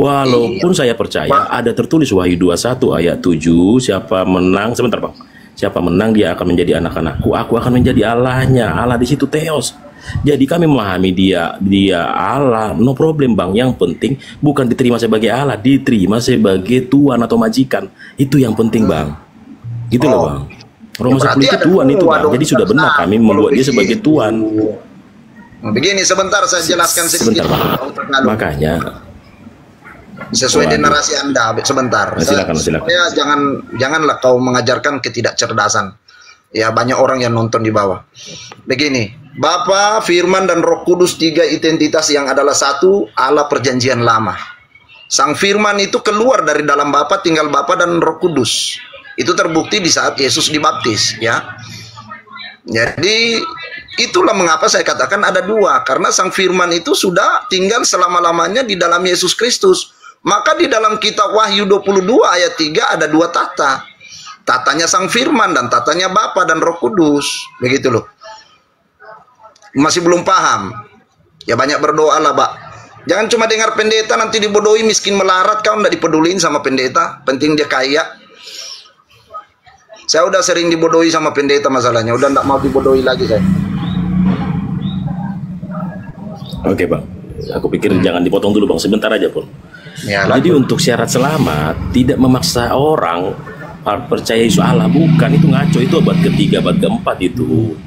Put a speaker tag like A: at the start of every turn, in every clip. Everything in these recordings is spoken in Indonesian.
A: Walaupun saya percaya ada tertulis Wahyu 21 ayat 7, siapa menang, sebentar Bang. Siapa menang dia akan menjadi anak-anakku, aku akan menjadi Allahnya. Allah di situ Theos. Jadi kami memahami dia Allah, no problem Bang. Yang penting bukan diterima sebagai Allah, diterima sebagai tuan atau majikan. Itu yang penting Bang. Gitu loh Bang. Roma 10 itu tuan itu Bang. Jadi sudah benar kami membuat dia sebagai tuan.
B: Begini, sebentar saya jelaskan sedikit.
A: Sebentar Bang. Makanya
B: sesuai dengan narasi Anda, sebentar.
A: Silakan.
B: Ya, janganlah kau mengajarkan ketidakcerdasan. Ya, banyak orang yang nonton di bawah. Begini, Bapa, Firman, dan Roh Kudus, tiga identitas yang adalah satu, Allah perjanjian lama. Sang Firman itu keluar dari dalam Bapa, tinggal Bapa dan Roh Kudus. Itu terbukti di saat Yesus dibaptis, ya. Jadi itulah mengapa saya katakan ada dua, karena Sang Firman itu sudah tinggal selama-lamanya di dalam Yesus Kristus. Maka di dalam kitab Wahyu 22 ayat 3 ada dua tata. Tatanya Sang Firman dan tatanya Bapa dan Roh Kudus. Begitu loh. Masih belum paham? Ya banyak berdoalah, Pak. Jangan cuma dengar pendeta nanti dibodohi, miskin melarat, kau nggak dipeduliin sama pendeta. Penting dia kaya. Saya udah sering dibodohi sama pendeta masalahnya. Udah nggak mau dibodohi lagi saya.
A: Oke Bang. Aku pikir jangan dipotong dulu Bang. Sebentar aja pun.
B: Ya,
A: jadi untuk syarat selamat tidak memaksa orang percaya Yesus Allah, bukan, itu ngaco, itu abad ketiga, abad keempat itu.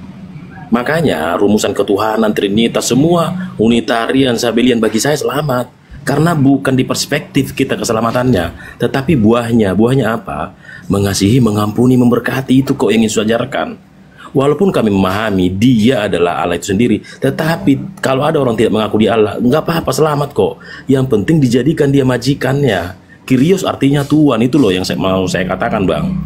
A: Makanya rumusan ketuhanan, Trinitas, semua unitarian, Sabelian bagi saya selamat. Karena bukan di perspektif kita keselamatannya, tetapi buahnya apa? Mengasihi, mengampuni, memberkati, itu kok ingin Yesus ajarkan. Walaupun kami memahami dia adalah Allah itu sendiri, tetapi kalau ada orang tidak mengaku dia Allah, nggak apa-apa, selamat kok. Yang penting dijadikan dia majikannya. Kyrios artinya Tuhan, itu loh yang mau saya katakan Bang.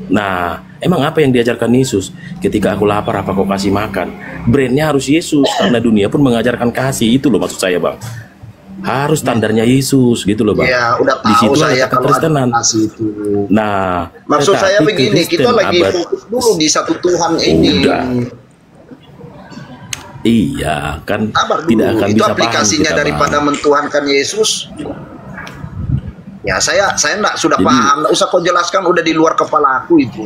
A: Nah, emang apa yang diajarkan Yesus? Ketika aku lapar, apa kau kasih makan? Brandnya harus Yesus, karena dunia pun mengajarkan kasih. Itu loh maksud saya Bang. Harus standarnya Yesus, gitu loh Bang.
B: Ya, udah tahu
A: di situ
B: saya
A: ada kekristenan.
B: Itu.
A: Nah,
B: maksud saya begini, kita lagi fokus dulu di satu Tuhan ini.
A: Udah. Iya, kan tidak akan
B: itu
A: bisa
B: aplikasinya
A: paham
B: daripada
A: Bang.
B: mentuhankan Yesus. Ya saya enggak sudah paham, enggak usah kau jelaskan, udah di luar kepala aku itu.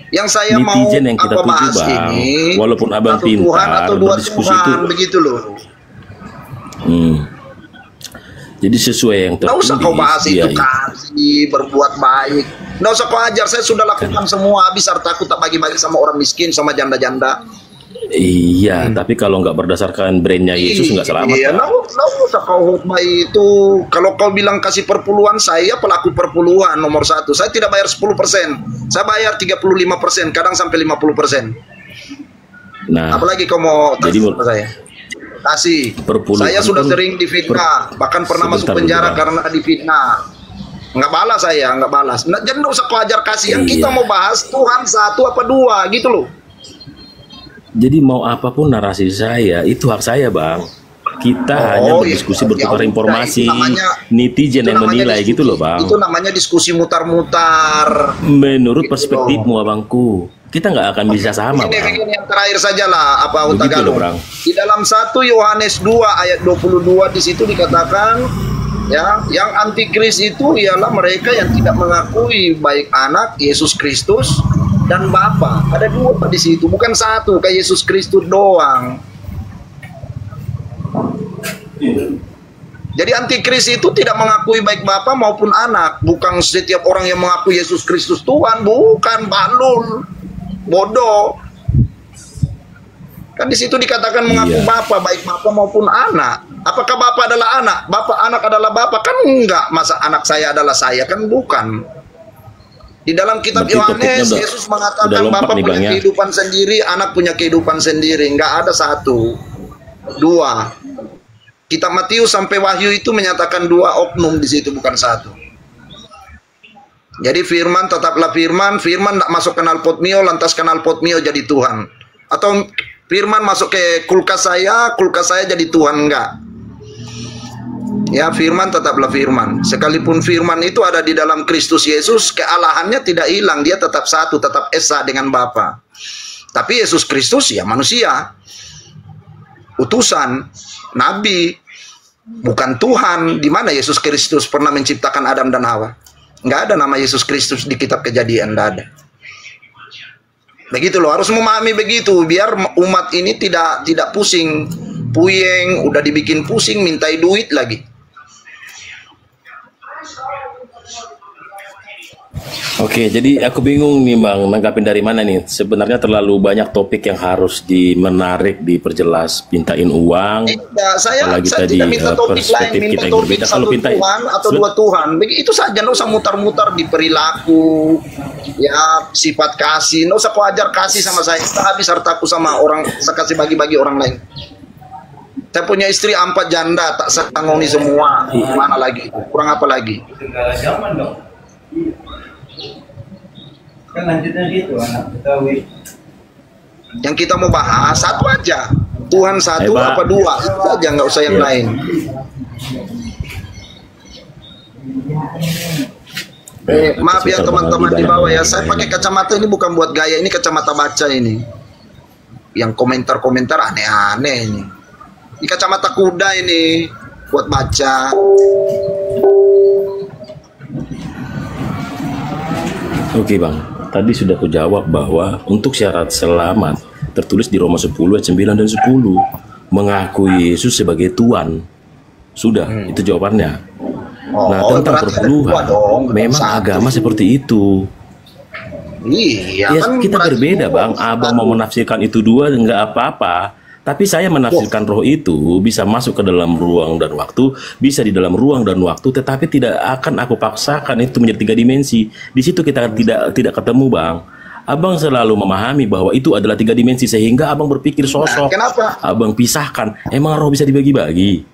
B: Yang saya mau
A: yang kita
B: bahas
A: Bang,
B: ini,
A: walaupun abang
B: satu
A: pintar,
B: Tuhan atau dua
A: diskusi
B: Tuhan,
A: itu
B: begitu loh.
A: Jadi sesuai yang tertulis.
B: Nggak usah kau bahas itu, kasih, berbuat baik. Nggak usah kau ajar, saya sudah lakukan semua habis, hartaku tak bagi-bagi sama orang miskin, sama janda-janda.
A: Iya, tapi kalau nggak berdasarkan brandnya Yesus nggak selamat.
B: Iya, nggak usah kau khotbah itu. Kalau kau bilang kasih perpuluhan, saya pelaku perpuluhan nomor 1. Saya tidak bayar 10%, saya bayar 35%, kadang sampai 50%.
A: Nah,
B: apalagi kau mau kasih sama saya? Kasih. Saya sudah sering difitnah, bahkan pernah masuk penjara karena difitnah. Nggak balas saya, nggak balas. Jadi nggak usah kau ajar kasih. Yang kita mau bahas Tuhan satu apa dua, gitu loh.
A: Jadi mau apapun narasi saya, itu hak saya Bang. Kita hanya berdiskusi, bertukar informasi. Netizen yang menilai gitu loh Bang.
B: Itu namanya diskusi mutar-mutar.
A: Menurut perspektifmu Abangku, kita nggak akan bisa sama Bang.
B: Ini yang terakhir saja lah, apa Utagalu. Di dalam 1 Yohanes 2 ayat 22 di situ dikatakan, ya, yang antikris itu ialah mereka yang tidak mengakui baik anak Yesus Kristus dan Bapa. Ada dua di situ, bukan satu kayak Yesus Kristus doang. Jadi antikris itu tidak mengakui baik Bapa maupun anak. Bukan setiap orang yang mengaku Yesus Kristus Tuhan, bukan, balul, bodoh. Kan di situ dikatakan mengaku Bapa, baik Bapa maupun anak. Apakah Bapa adalah anak? Anak adalah Bapa? Kan enggak. Masa anak saya adalah saya? Kan bukan. Di dalam kitab Yohanes, Yesus mengatakan Bapa punya kehidupan sendiri, anak punya kehidupan sendiri. Enggak ada satu, dua. Kitab Matius sampai Wahyu itu menyatakan dua oknum di situ, bukan satu. Jadi firman tetaplah firman, firman tidak masuk kanal potmio, lantas kanal potmio jadi Tuhan. Atau firman masuk ke kulkas saya jadi Tuhan, enggak. Ya, firman tetaplah firman. Sekalipun firman itu ada di dalam Kristus Yesus, kealahannya tidak hilang, dia tetap satu, tetap esa dengan Bapa. Tapi Yesus Kristus ya manusia, utusan, nabi, bukan Tuhan. Di mana Yesus Kristus pernah menciptakan Adam dan Hawa? Nggak ada nama Yesus Kristus di kitab Kejadian, nggak ada. Begitu loh, harus memahami begitu biar umat ini tidak pusing, puyeng, udah dibikin pusing, mintai duit lagi.
A: Oke, jadi aku bingung nih Bang, nanggapin dari mana nih? Sebenarnya terlalu banyak topik yang harus menarik, diperjelas, mintain uang.
B: Saya
A: tadi
B: tidak minta topik lain, minta
A: kita yang
B: topik
A: berbeda.
B: satu Tuhan atau dua Tuhan. Begitu saja, nggak usah mutar-mutar di perilaku, ya sifat kasih, nggak usah kau ajar kasih sama saya. Tak habis hartaku sama orang, saya kasih bagi-bagi orang lain. Saya punya istri 4 janda, tak sangoni semua. Mana lagi? Kurang apa lagi?
C: Zaman dong. Kan lanjutnya gitu, anak Betawi.
B: Yang kita mau bahas satu aja, Tuhan satu
A: Pak.
B: apa dua, itu aja, nggak usah yang lain. Maaf ya teman-teman di bawah ya, saya pakai kacamata ini bukan buat gaya, ini kacamata baca ini. Yang komentar-komentar aneh-aneh ini. Ini kacamata kuda ini buat baca.
A: Oke Bang, tadi sudah aku jawab bahwa untuk syarat selamat tertulis di Roma 10 ayat 9 dan 10, mengakui Yesus sebagai Tuhan. Sudah, itu jawabannya. Nah, tentang perpuluhan, memang agama seperti itu.
B: Iya,
A: Ya,
B: kan
A: kita berbeda Bang. Abang mau menafsirkan itu dua nggak apa-apa. Tapi saya menafsirkan roh itu bisa masuk ke dalam ruang dan waktu, bisa di dalam ruang dan waktu, tetapi tidak akan aku paksakan itu menjadi 3 dimensi. Di situ kita tidak ketemu Bang. Abang selalu memahami bahwa itu adalah 3 dimensi sehingga abang berpikir sosok.
B: Kenapa?
A: Abang pisahkan. Emang roh bisa dibagi-bagi?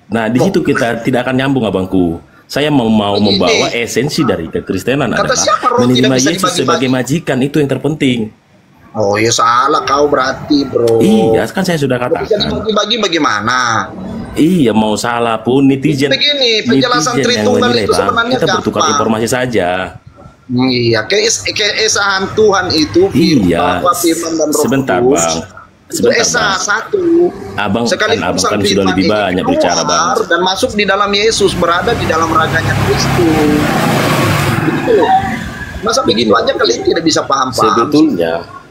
A: Nah, di situ kita tidak akan nyambung abangku. Saya mau membawa esensi dari kekristenan adalah menerima Yesus sebagai majikan, itu yang terpenting.
B: Oh ya salah kau berarti bro.
A: Iya, kan saya sudah
B: Bisa
A: katakan.
B: dibagi-bagi bagaimana?
A: Iya, mau salah pun netizen.
B: Begini, penjelasan
A: netizen yang
B: Tritunggal
A: menilai,
B: itu
A: Bang.
B: sebenarnya
A: Kita bertukar
B: gampang.
A: informasi saja.
B: Iya, keesahan Tuhan itu
A: Iya,
B: firman dan Roh
A: sebentar
B: Kudus.
A: Bang.
B: Itu
A: Sebentar
B: esa
A: Bang.
B: satu.
A: Abang
B: Sekalipun sang
A: kan sudah
B: firman
A: lebih
B: ini
A: banyak bicara Bang.
B: keluar dan masuk di dalam Yesus, berada di dalam raganya Kristus. Begitu. Masa begitu aja kalian tidak bisa paham-paham?
A: Sebetulnya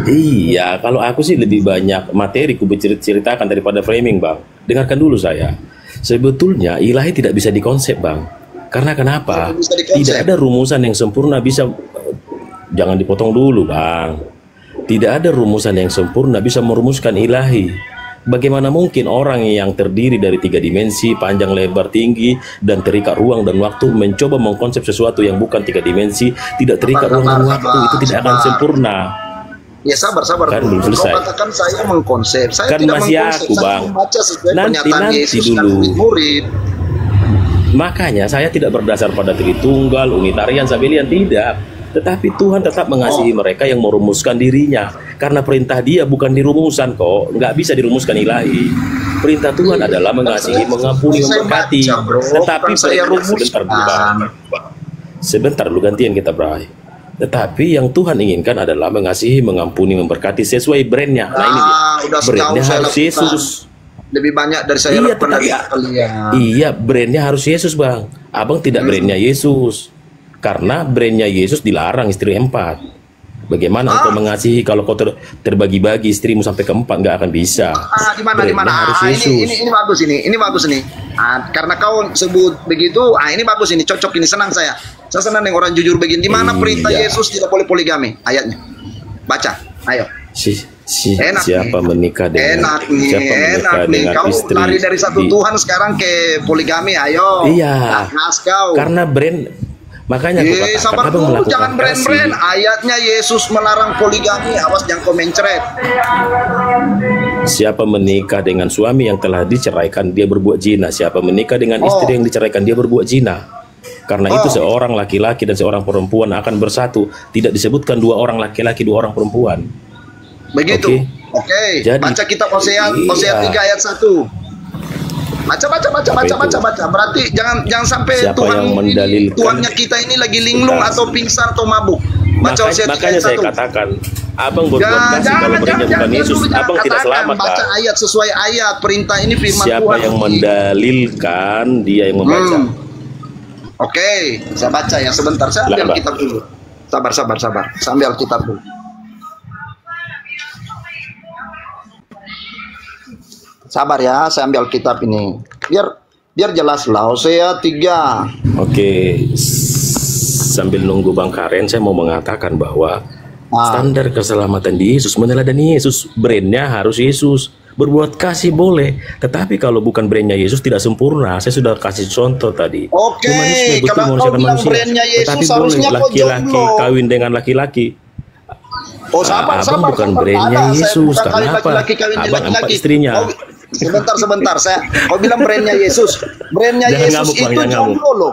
A: iya, kalau aku sih lebih banyak materi ku ceritakan daripada framing Bang. Dengarkan dulu saya. Sebetulnya ilahi tidak bisa dikonsep Bang. Karena kenapa?
B: Tidak bisa dikonsep.
A: Tidak ada rumusan yang sempurna bisa. Jangan dipotong dulu Bang. Tidak ada rumusan yang sempurna bisa merumuskan ilahi. Bagaimana mungkin orang yang terdiri dari 3 dimensi, panjang, lebar, tinggi, dan terikat ruang dan waktu mencoba mengkonsep sesuatu yang bukan 3 dimensi, tidak terikat ruang dan waktu, itu tidak akan sempurna.
B: Ya sabar
A: Kan belum
B: Kau
A: selesai.
B: katakan saya mengkonsep. Saya
A: Kan
B: tidak
A: masih
B: mengkonsep.
A: aku,
B: Saya
A: Bang.
B: membaca sesuai
A: Nanti
B: pernyataan Yesus dan
A: dulu.
B: murid-murid.
A: Makanya saya tidak berdasar pada Tritunggal, Unitarian, Sabelian, tidak. Tetapi Tuhan tetap mengasihi mereka yang merumuskan dirinya. Karena perintah dia bukan dirumusan kok. Nggak bisa dirumuskan ilahi. Perintah Tuhan adalah mengasihi, mengampuni,
B: Saya
A: memberkati.
B: baca, bro.
A: Tetapi
B: Bukan saya
A: sebentar dulu Bang. Sebentar dulu gantian kita Bray. Tetapi yang Tuhan inginkan adalah mengasihi, mengampuni, memberkati sesuai brandnya. Nah ini dia.
B: Udah
A: Brandnya
B: jauh saya
A: harus
B: lakukan.
A: Yesus.
B: Lebih banyak dari saya
A: Iya,
B: lakukan dari kalian.
A: Iya, brandnya harus Yesus Bang. Abang tidak brandnya Yesus. Karena brandnya Yesus dilarang istri 4. Bagaimana engkau mengasihi kalau kau terbagi-bagi istrimu sampai ke 4? Nggak akan bisa.
B: Di mana
A: Brandnya harus Yesus.
B: ini bagus ini bagus nih. Karena kau sebut begitu, ini bagus ini, cocok ini, senang saya. Saya senang dengan orang jujur begini. Di mana perintah
A: Iya.
B: Yesus tidak boleh poligami? Ayatnya. Baca. Ayo. Enak
A: Siapa
B: nih.
A: menikah dengan
B: Enak nih,
A: siapa menikah
B: enak nih.
A: dengan
B: Kau
A: istri
B: lari dari satu Tuhan sekarang ke poligami, ayo.
A: Iya.
B: Nas kau.
A: Karena brand. Makanya aku katakan
B: Sabar
A: abang
B: dulu,
A: melakukan
B: jangan brand-brand.
A: kasih.
B: Ayatnya Yesus melarang poligami. Awas jangan kau mencret.
A: Siapa menikah dengan suami yang telah diceraikan, dia berbuat zina. Siapa menikah dengan istri yang diceraikan, dia berbuat zina. Karena itu seorang laki-laki dan seorang perempuan akan bersatu. Tidak disebutkan 2 orang laki-laki, 2 orang perempuan.
B: Begitu. Oke.
A: Jadi,
B: Baca kitab Hosea 3 ayat 1. Baca. Berarti jangan sampai
A: Siapa
B: Tuhan
A: yang mendalilkan?
B: Tuhannya kita ini lagi linglung atau pingsan atau mabuk. Baca Hosea 3
A: Makanya
B: ayat
A: saya
B: 1.
A: katakan Abang berbuat kasih kalau brandnya bukan Yesus, abang tidak selamat,
B: baca
A: Pak.
B: ayat sesuai ayat, perintah ini firman
A: Siapa
B: Tuhan.
A: yang mendalilkan, dia yang membaca.
B: Oke, saya baca ya sebentar, saya ambil
A: Silakan, Pak.
B: kitab dulu. Sabar. Saya ambil kitab dulu. Sabar ya, saya ambil kitab ini. Biar jelas lah. Hosea 3.
A: Oke, sambil nunggu Bang Karen, saya mau mengatakan bahwa standar keselamatan di Yesus meneladani Yesus. Brandnya harus Yesus. Berbuat kasih boleh, tetapi kalau bukan brandnya Yesus tidak sempurna. Saya sudah kasih contoh tadi.
B: Oke,
A: Humanisme betul
B: kalau
A: manusia
B: kau
A: dan
B: bilang
A: manusia.
B: brandnya Yesus,
A: Tetapi boleh
B: harusnya kau
A: laki-laki
B: jomblo.
A: kawin dengan laki-laki.
B: Oh, sabar.
A: Abang bukan brandnya
B: Ada. Saya
A: Yesus.
B: bukan kali
A: Kenapa?
B: laki-laki kawin dengan
A: Abang empat
B: laki-laki.
A: istrinya.
B: Sebentar. Kau bilang brandnya Yesus. Brandnya
A: Jangan
B: Yesus
A: ngamuk, Bang,
B: itu
A: jangan ngamuk.
B: jomblo loh.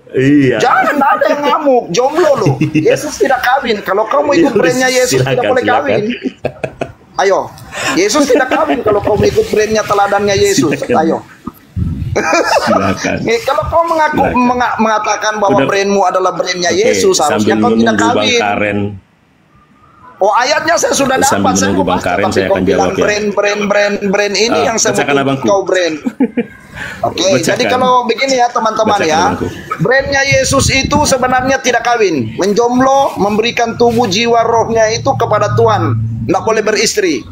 A: Iya.
B: Jangan ada yang ngamuk, jomblo loh. Yesus tidak kawin. Kalau kamu ikut
A: Ya,
B: brandnya Yesus tidak boleh kawin. Ayo, Yesus tidak kawin kalau kau ikut brandnya teladannya Yesus. Ayo.
A: Silakan.
B: Kalau kau mengatakan bahwa brandmu adalah brandnya Yesus, harusnya kau tidak
A: Bang
B: kawin.
A: Karen.
B: Oh, ayatnya saya sudah
A: Sambil
B: dapat. Saya
A: menunggu
B: mau
A: Bang
B: baca,
A: Karen,
B: tapi
A: saya
B: kau
A: akan
B: bilang
A: jawab ya.
B: brand ini yang saya
A: bacakan
B: butuh
A: abangku.
B: kau brand. Oke,
A: Bacakan.
B: jadi kalau begini ya teman-teman
A: Bacakan
B: ya,
A: abangku.
B: brandnya Yesus itu sebenarnya tidak kawin, menjomblo, memberikan tubuh, jiwa, rohnya itu kepada Tuhan, tidak boleh beristri.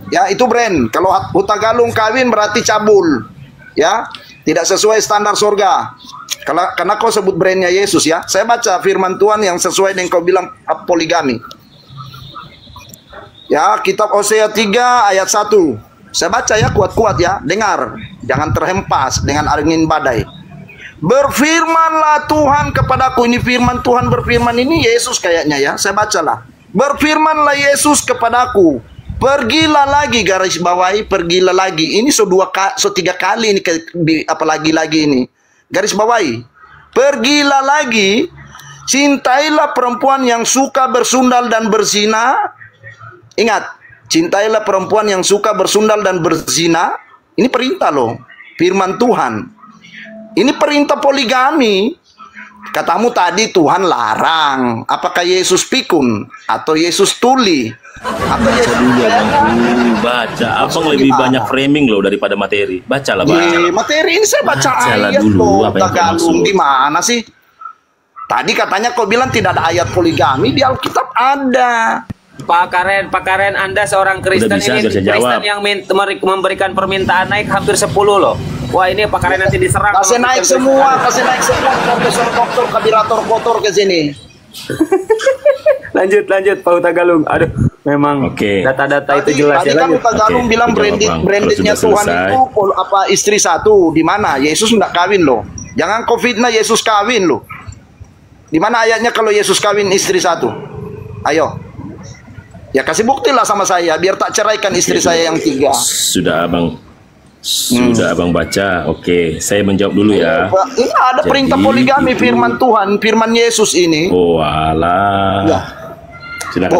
B: Ya, itu brand. Kalau huta galung kawin berarti cabul, ya, tidak sesuai standar surga. Karena kau sebut brandnya Yesus ya. Saya baca firman Tuhan yang sesuai dengan kau bilang poligami. Ya, kitab Hosea 3 ayat 1. Saya baca ya, kuat-kuat ya. Dengar, jangan terhempas dengan angin badai. Berfirmanlah Tuhan kepadaku. Ini firman Tuhan berfirman, ini Yesus kayaknya ya. Saya bacalah. Berfirmanlah Yesus kepadaku. Pergilah lagi, garis bawahi, pergilah lagi. Ini tiga kali ini, apalagi lagi ini. Garis bawahi. Pergilah lagi, cintailah perempuan yang suka bersundal dan berzina. Ingat, cintailah perempuan yang suka bersundal dan berzina. Ini perintah loh, firman Tuhan. Ini perintah poligami. Katamu tadi Tuhan larang. Apakah Yesus pikun? Atau Yesus tuli? Atau Yesus
A: Baca, abang lebih banyak framing loh daripada materi. Bacalah, baca.
B: Materi ini saya baca
A: Bacalah
B: ayat
A: dulu
B: loh.
A: apa yang kau
B: Tagalog
A: maksud.
B: gimana sih? Tadi katanya kau bilang tidak ada ayat poligami, di Alkitab ada.
D: Pak Karen, Anda seorang Kristen
A: Udah bisa,
D: ini,
A: biar saya jawab.
D: Kristen yang memberikan permintaan naik hampir 10 loh. Wah, ini Pak Karen nanti diserang.
B: Kasih
D: sama
B: naik
D: Kristen.
B: semua profesor doktor kabirator kotor ke sini.
D: Lanjut Pak Utagalung. Aduh, memang
A: Oke.
D: data-data itu jelas
B: Tadi
D: ya.
B: kan
D: Lanjut.
B: Tagalog
A: Oke,
B: bilang
A: aku jawab, Bang.
B: brandednya
A: Kalau sudah
B: Tuhan
A: selesai.
B: itu apa istri satu. Di mana? Yesus enggak kawin loh. Jangan kau fitnah Yesus kawin loh. Di mana ayatnya kalau Yesus kawin istri satu? Ayo. Ya kasih bukti lah sama saya biar tak ceraikan istri saya yang 3.
A: Sudah abang baca. Oke, saya menjawab dulu ya.
B: Ini ada
A: Jadi,
B: perintah poligami
A: itu-
B: firman Tuhan, firman Yesus ini.
A: Oh alah.
B: Ya.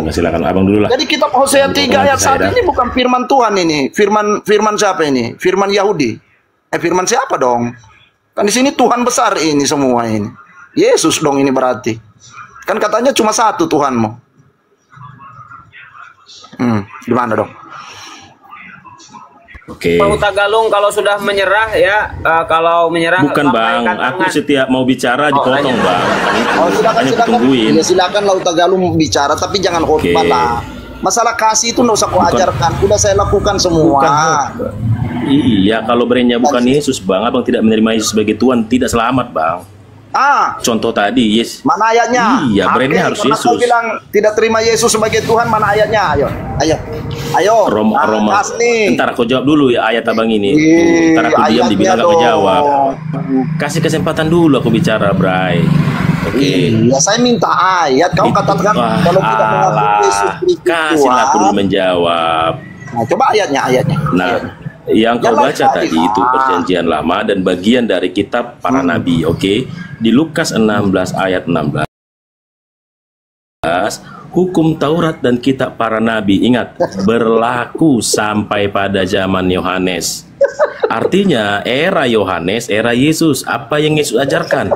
A: Silakan abang dulu lah.
B: Jadi kitab Hosea 3 ayat 1 ini bukan firman Tuhan ini. Firman siapa ini? Firman Yahudi. Firman siapa dong? Kan di sini Tuhan besar ini semua ini. Yesus dong ini berarti. Kan katanya cuma satu Tuhanmu. Gimana dong?
A: Oke.
D: Pak Utagalung kalau sudah menyerah ya, kalau menyerah
A: Bukan bang,
D: lambaikan
A: aku
D: tangan.
A: setiap mau bicara dipotong
D: lanjut.
A: bang. Kan itu.
B: Oh, silakan.
A: Hanya kutungguin.
B: Ya silakan lah Tagalog bicara tapi jangan khotbah
A: Oke.
B: lah. Masalah kasih itu nggak usah kau ajarkan. Udah saya lakukan semua.
A: Bukan. Iya, kalau brandnya bukan Yesus bang, abang tidak menerima Yesus sebagai Tuhan, tidak selamat bang. Contoh tadi, yes.
B: Mana ayatnya?
A: Iya, brandnya harus
B: karena
A: Yesus.
B: kau bilang tidak terima Yesus sebagai Tuhan, mana ayatnya? Ayo.
A: Roma.
B: Kas nih.
A: Ntar aku jawab dulu ya ayat abang ini. Ntar aku diam
B: ayatnya
A: dibilang gak
B: dong.
A: kejawab. Kasih kesempatan dulu aku bicara, Bray. Oke.
B: Ya saya minta ayat. Kau katakan
A: Wah,
B: kalau tidak mengakui Yesus Kristus
A: kasihlah aku dulu
B: Tuhan.
A: menjawab.
B: Nah, coba ayatnya.
A: Nah, yang kau
B: Jalan
A: baca
B: tadi,
A: tadi itu perjanjian lama dan bagian dari kitab para nabi, oke? Di Lukas 16 ayat 16, hukum Taurat dan kitab para nabi, ingat, berlaku sampai pada zaman Yohanes. Artinya era Yohanes, era Yesus. Apa yang Yesus ajarkan?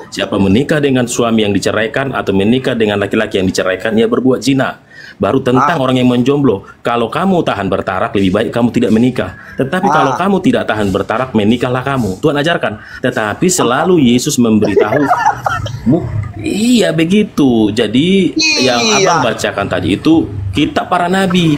A: Siapa menikah dengan suami yang diceraikan atau menikah dengan laki-laki yang diceraikan, ia berbuat zina. Baru tentang orang yang menjomblo. Kalau kamu tahan bertarak, lebih baik kamu tidak menikah. Tetapi kalau kamu tidak tahan bertarak, menikahlah kamu. Tuhan ajarkan. Tetapi selalu Yesus memberitahu, iya begitu. Jadi yang abang bacakan tadi itu kitab para nabi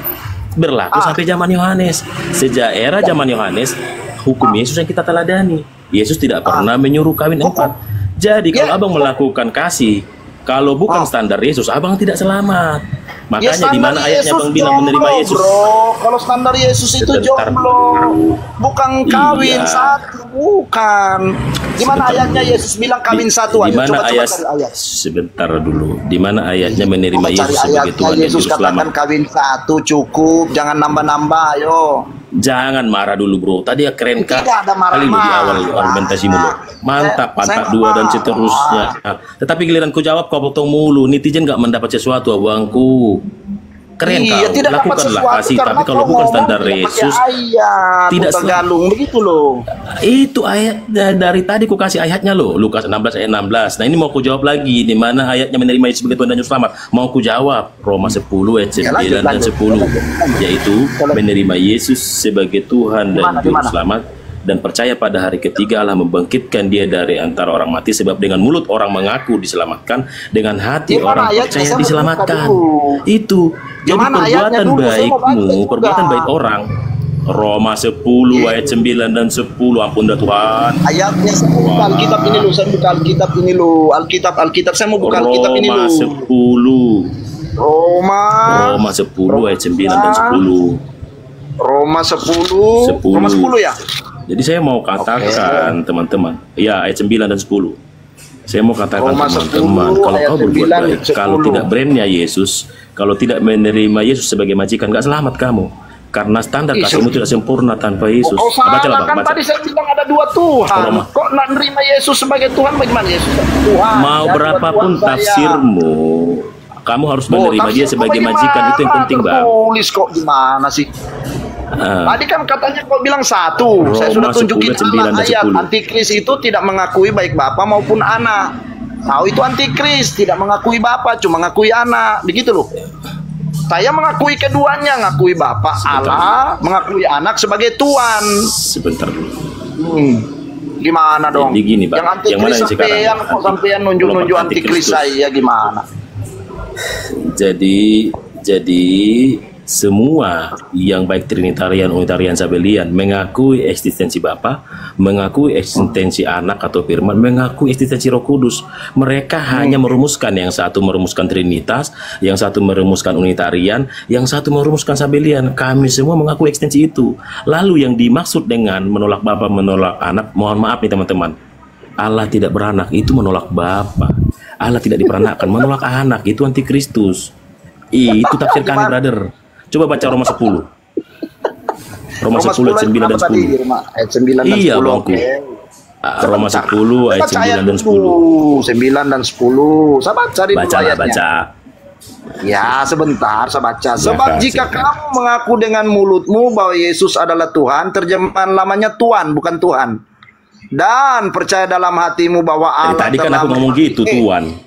A: berlaku sampai zaman Yohanes. Sejak era zaman Yohanes, hukum Yesus yang kita teladani. Yesus tidak pernah menyuruh kawin 4. Jadi kalau abang melakukan kasih, kalau bukan standar Yesus, abang tidak selamat. Makanya di mana ayatnya abang bilang menerima Yesus?
B: Bro, kalau standar Yesus itu jomblo, bukan kawin satu, bukan. Di mana ayatnya Yesus bilang kawin satu?
A: Di mana
B: coba
A: ayat?
B: cari ayat.
A: Sebentar dulu. Di mana ayatnya menerima Yesus
B: Cari
A: sebagai Tuhan dan
B: Yesus
A: Juru Selamat?
B: katakan kawin satu cukup, jangan nambah-nambah, ayo.
A: Jangan marah dulu bro. Tadi ya keren
B: Tidak
A: kak
B: ada
A: kali lo di awal
B: marah-marah.
A: argumentasimu lo. Mantap,
B: Saya
A: pantak
B: nggak
A: 2 dan
B: marah.
A: seterusnya. Nah, tetapi giliran ku jawab kau potong mulu. Netizen nggak mendapat sesuatu abangku. Keren
B: Iya,
A: kau.
B: tidak dapat
A: Lakukanlah
B: sesuatu
A: kasih.
B: karena
A: Tapi kalau
B: kau
A: bukan
B: ngomong
A: standar
B: tidak pakai
A: Yesus,
B: ayat,
A: tidak
B: putar galung begitu loh.
A: itu ayat dari tadi ku kasih ayatnya loh. Lukas 16 ayat 16. Nah ini mau ku jawab lagi. Di mana ayatnya menerima Yesus sebagai Tuhan dan Juru Selamat? Mau ku jawab Roma 10 ayat 9 dan 10. Yaitu menerima Yesus sebagai Tuhan dan Juru Selamat dan percaya pada hari ketiga Allah membangkitkan dia dari antara orang mati, sebab dengan mulut orang mengaku diselamatkan, dengan hati orang percaya diselamatkan. Itu. Jadi perbuatan baikmu, perbuatan baik orang. Roma 10 ayat 9 dan 10. Ampun dah Tuhan.
B: Ayatnya saya mau buka Alkitab ini lo, saya buka Alkitab ini lo. Alkitab saya mau buka Alkitab ini lo.
A: Roma 10. Roma 10 ayat 9 dan 10.
B: Roma 10. Roma 10 ya?
A: Jadi saya mau katakan teman-teman, ya ayat 9 dan 10. Saya mau katakan
B: Roma
A: teman-teman,
B: 10,
A: kalau
B: ayat
A: kau berbuat
B: 9
A: baik,
B: dan 10.
A: kalau tidak brandnya Yesus, kalau tidak menerima Yesus sebagai majikan, gak selamat kamu. Karena standar kasihmu tidak sempurna tanpa Yesus.
B: Oh salah
A: Bacalah,
B: kan
A: baca.
B: tadi saya bilang ada 2 Tuhan.
A: Roma.
B: Kok nak nerima Yesus sebagai Tuhan, bagaimana Yesus? Tuhan.
A: Mau
B: ya,
A: berapapun
B: Tuhan saya.
A: tafsirmu, kamu harus menerima dia sebagai majikan. Itu yang penting bang.
B: Tulis kok gimana sih? Tadi kan katanya kau bilang 1. Saya sudah
A: Roma
B: tunjukin
A: 10, 9 dan
B: ayat.
A: 10.
B: Antikris itu tidak mengakui baik bapa maupun anak. Tahu itu antikris, tidak mengakui bapa, cuma mengakui anak. Begitu loh. Saya mengakui keduanya, mengakui bapa Allah, mengakui anak sebagai Tuhan.
A: Sebentar dulu.
B: Gimana dong?
A: Jadi gini, Bang.
B: Yang antikris
A: Yang mana yang sekarang?
B: sampean kok sampean nunjuk-nunjuk antikris saya gimana?
A: Jadi semua yang baik Trinitarian, Unitarian, Sabelian mengakui eksistensi Bapa, mengakui eksistensi Anak atau Firman, mengakui eksistensi Roh Kudus. Mereka hanya merumuskan, yang satu merumuskan Trinitas, yang satu merumuskan Unitarian, yang satu merumuskan Sabelian. Kami semua mengakui eksistensi itu. Lalu yang dimaksud dengan menolak Bapa, menolak Anak, mohon maaf nih teman-teman. Allah tidak beranak, itu menolak Bapa. Allah tidak diperanakkan, menolak Anak, itu antikristus. Itu tafsir kami, brother. Coba baca Roma 10. Roma 10 ayat 9 dan 10.
B: Ayat 9 dan 10.
A: Iya, Bangku. Roma 10 ayat 9 dan 10.
B: 9 dan 10. Saya baca di
A: Baca,
B: ayatnya.
A: baca.
B: Ya, sebentar saya baca.
A: Ya,
B: Sebab
A: Kak,
B: jika
A: silakan.
B: kamu mengaku dengan mulutmu bahwa Yesus adalah Tuhan, terjemahan lamanya Tuhan, bukan Tuhan. Dan percaya dalam hatimu bahwa Allah
A: Tadi kan
B: telah
A: aku ngomong gitu, Tuhan.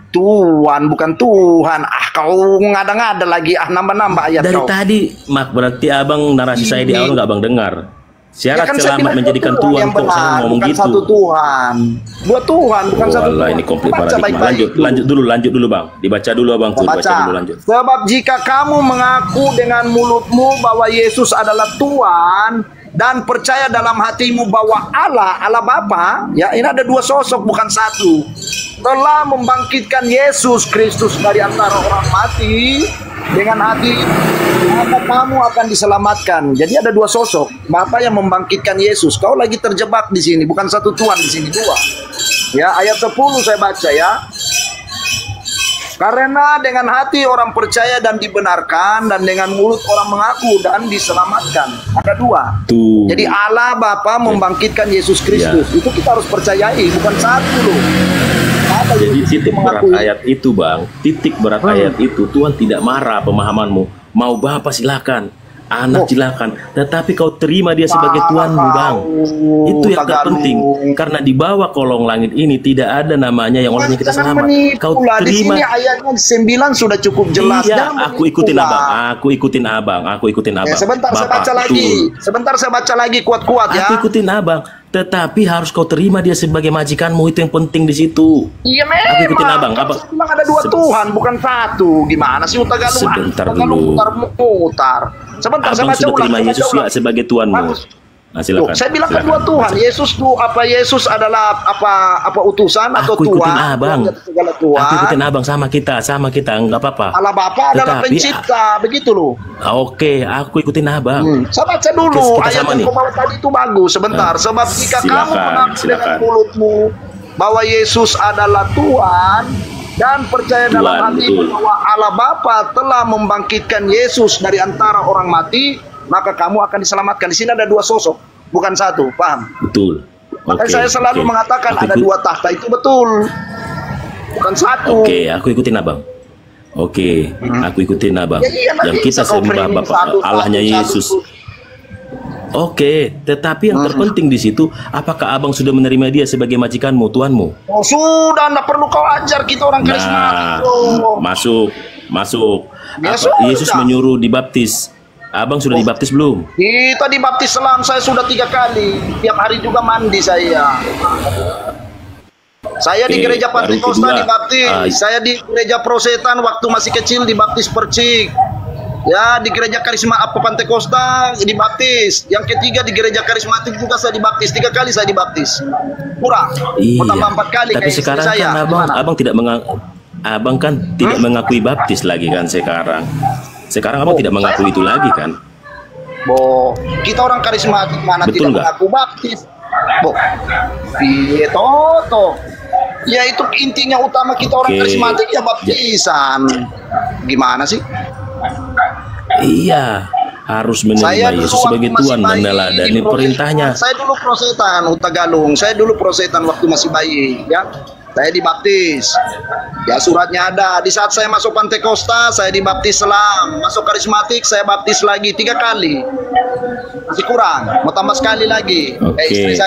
B: Tuhan, bukan Tuhan. Kau ngada-ngada lagi. Nambah-nambah ayat
A: Dari
B: kau.
A: tadi, Mak, berarti abang narasi saya di awal nggak abang dengar. Syarat
B: saya
A: selamat
B: bilang
A: menjadikan
B: itu
A: Tuhan
B: yang
A: kok saya
B: benar,
A: ngomong
B: bukan
A: gitu.
B: satu Tuhan. Dua Tuhan, bukan satu
A: Walah,
B: Tuhan.
A: ini konflik
B: Baca
A: paradigma.
B: baik-baik.
A: Lanjut dulu bang. Dibaca dulu abangku. Baca
B: Baca.
A: dulu lanjut.
B: Sebab jika kamu mengaku dengan mulutmu bahwa Yesus adalah Tuhan dan percaya dalam hatimu bahwa Allah Bapa, ya ini ada 2 sosok bukan satu, telah membangkitkan Yesus Kristus dari antara orang mati, dengan hati maka kamu akan diselamatkan. Jadi ada 2 sosok, Bapa yang membangkitkan Yesus. Kau lagi terjebak di sini, bukan satu Tuhan di sini, 2. Ya, ayat 10 saya baca ya. Karena dengan hati orang percaya dan dibenarkan, dan dengan mulut orang mengaku dan diselamatkan. Ada 2.
A: Tuh.
B: Jadi Allah Bapa membangkitkan Yesus Kristus.
A: Ya.
B: Itu kita harus percayai, bukan satu loh. Apa
A: Jadi
B: Yesus
A: titik
B: itu
A: berat
B: mengakui?
A: ayat itu bang, titik berat ayat itu Tuhan tidak marah pemahamanmu. Mau Bapa silakan, anak silakan, tetapi kau terima dia sebagai Tuanmu, Bang. Itu yang terpenting, karena di bawah kolong langit ini tidak ada namanya yang olehnya kita selamat. Kau terima.
B: Di sini ayatnya 9 sudah cukup jelas.
A: Iya, aku ikutin abang.
B: Sebentar saya baca lagi. Sebentar saya baca lagi kuat-kuat ya.
A: Aku ikutin abang, tetapi harus kau terima dia sebagai majikanmu, itu yang penting di situ.
B: Iya memang.
A: Aku ikutin abang.
B: Memang ada dua Tuhan, bukan satu. Gimana sih Utagalung?
A: Sebentar dulu.
B: Mutar. Sebentar,
A: Abang sudah terima Yesus ya sebagai Tuanmu. Nah, silakan.
B: Saya bilang kan dua Tuhan. Yesus adalah apa utusan atau
A: aku
B: Tuhan?
A: Ikutin abang.
B: Tuhan.
A: Aku ikutin abang, sama kita, enggak apa-apa.
B: Allah Bapa adalah pencipta, begitu loh.
A: Oke, aku ikutin abang.
B: Saya baca dulu ayat yang kau bawa tadi itu bagus. Sebentar, sebab jika kamu mengaku dengan mulutmu bahwa Yesus adalah Tuhan dan percaya dalam hatimu bahwa Allah Bapa telah membangkitkan Yesus dari antara orang mati, maka kamu akan diselamatkan. Di sini ada dua sosok, bukan satu, paham?
A: Betul.
B: Makanya saya selalu mengatakan ada dua tahta, itu betul, bukan satu.
A: Oke, aku ikutin abang. Oke, aku ikutin abang. Yang kita sembah Bapa Allahnya Yesus. Oke, tetapi yang terpenting di situ, apakah abang sudah menerima dia sebagai majikanmu, Tuanmu?
B: Oh sudah, tidak perlu kau ajar kita orang karismatik.
A: Masuk. Yesus
B: sudah
A: menyuruh dibaptis. Abang sudah dibaptis belum?
B: Kita dibaptis selam, saya sudah 3 kali. Tiap hari juga mandi saya. Saya di gereja Pantekosta dibaptis. Saya di gereja Prosetan waktu masih kecil dibaptis percik. Ya, di gereja Karisma Pantekosta dibaptis. Yang ketiga di gereja Karismatik juga saya dibaptis. 3 kali saya dibaptis. Kurang.
A: Iya.
B: Tambah 4 kali.
A: Tapi sekarang kan abang tidak mengakui baptis lagi kan sekarang. Sekarang abang tidak mengakui itu lagi kan?
B: Kita orang karismatik mana
A: betul
B: tidak mengaku baptis? Ya itu intinya utama kita orang karismatik ya baptisan. Gimana sih?
A: Iya, harus menerima Yesus sebagai Tuhan, meneladani perintahnya.
B: Saya dulu Prosetan, Utagalung. Saya dulu Prosetan waktu masih bayi, ya. Saya dibaptis. Ya suratnya ada. Di saat saya masuk Pantekosta, saya dibaptis selam. Masuk karismatik, saya baptis lagi 3 kali. Masih kurang. Mau tambah sekali lagi.
A: Oke.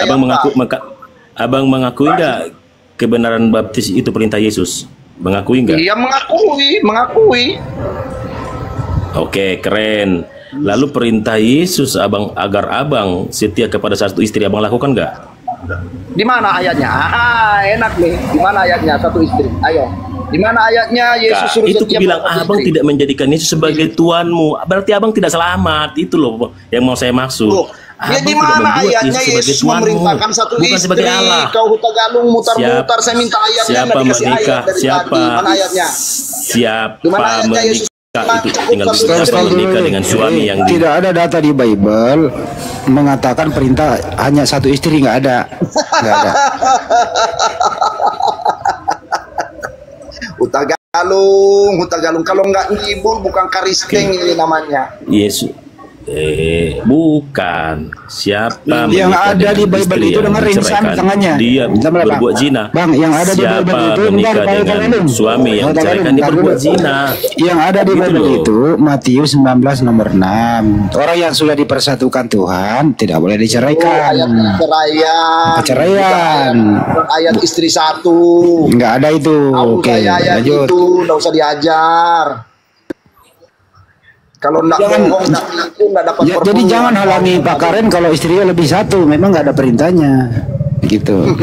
A: Abang mengakui nggak kebenaran baptis itu perintah Yesus? Mengakui nggak?
B: Iya mengakui.
A: Oke, keren. Lalu perintah Yesus agar abang setia kepada satu istri, abang lakukan nggak?
B: Di mana ayatnya? Enak nih. Di mana ayatnya satu istri? Ayo. Di mana ayatnya Yesus suruh
A: itu
B: setia
A: bilang abang
B: istri?
A: Tidak menjadikan Yesus sebagai Tuanmu. Berarti abang tidak selamat. Itu loh yang mau saya maksud.
B: Ya di mana ayatnya Yesus memerintahkan satu
A: bukan
B: istri?
A: Sebagai Allah.
B: Kau Utagalung mutar-mutar, saya minta ayatnya.
A: Siapa menikah?
B: Mana ayatnya?
A: Siapa menikah? Itu tinggal menikah dengan suami yang
E: tidak ada data di Bible mengatakan perintah hanya satu istri, nggak ada.
B: Utagalung kalau nggak ngibul bukan karisteng ini namanya.
A: Yesus. Bukan. Siapa
E: yang ada di Bible itu dengan rinsan tangannya.
A: Dia berbuat zina.
E: Bang, yang ada di Bible itu
A: menikah dengan suami yang diceraikan, dia berbuat zina.
E: Yang ada di Bible itu Matius 19 nomor 6. Orang yang sudah dipersatukan Tuhan tidak boleh diceraikan.
B: Ayat
E: Perceraian.
B: Ayat istri satu.
E: Enggak ada itu. Oke, lanjut.
B: Itu enggak usah diajar. Kalau enggak dapat
E: jadi jangan halangi Pak Karen kalau istrinya lebih satu, memang nggak ada perintahnya gitu.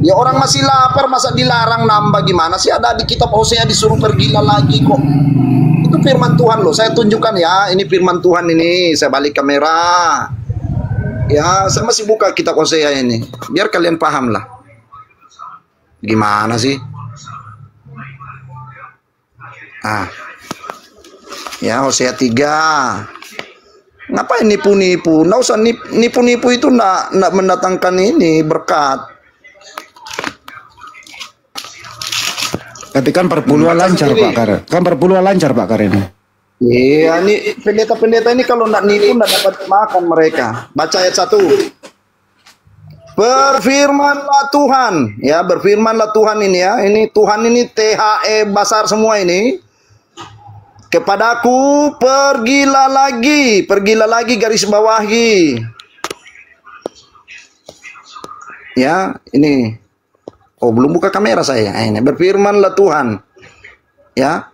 B: Ya orang masih lapar masa dilarang nambah, gimana sih? Ada di kitab Hosea disuruh pergilah lagi kok. Itu firman Tuhan loh, saya tunjukkan ya, ini firman Tuhan ini, saya balik kamera. Ya, saya masih buka kitab Hosea ini, biar kalian paham lah. Gimana sih? Ya Hosea 3. Ngapain nipu-nipu? Nggak usah nipu-nipu, itu nggak mendatangkan ini berkat.
E: Tapi kan perpuluhan lancar Pak Karen. Kan perpuluhan lancar Pak Karen.
B: Iya, ini pendeta-pendeta ini kalau nggak nipu nggak dapat makan mereka. Baca ayat 1. Berfirmanlah Tuhan, ya berfirmanlah Tuhan ini ya. Ini Tuhan ini THE besar semua ini. kepadaku, pergilah lagi garis bawahi. Ya, ini. Oh, belum buka kamera saya. Ini berfirmanlah Tuhan. Ya.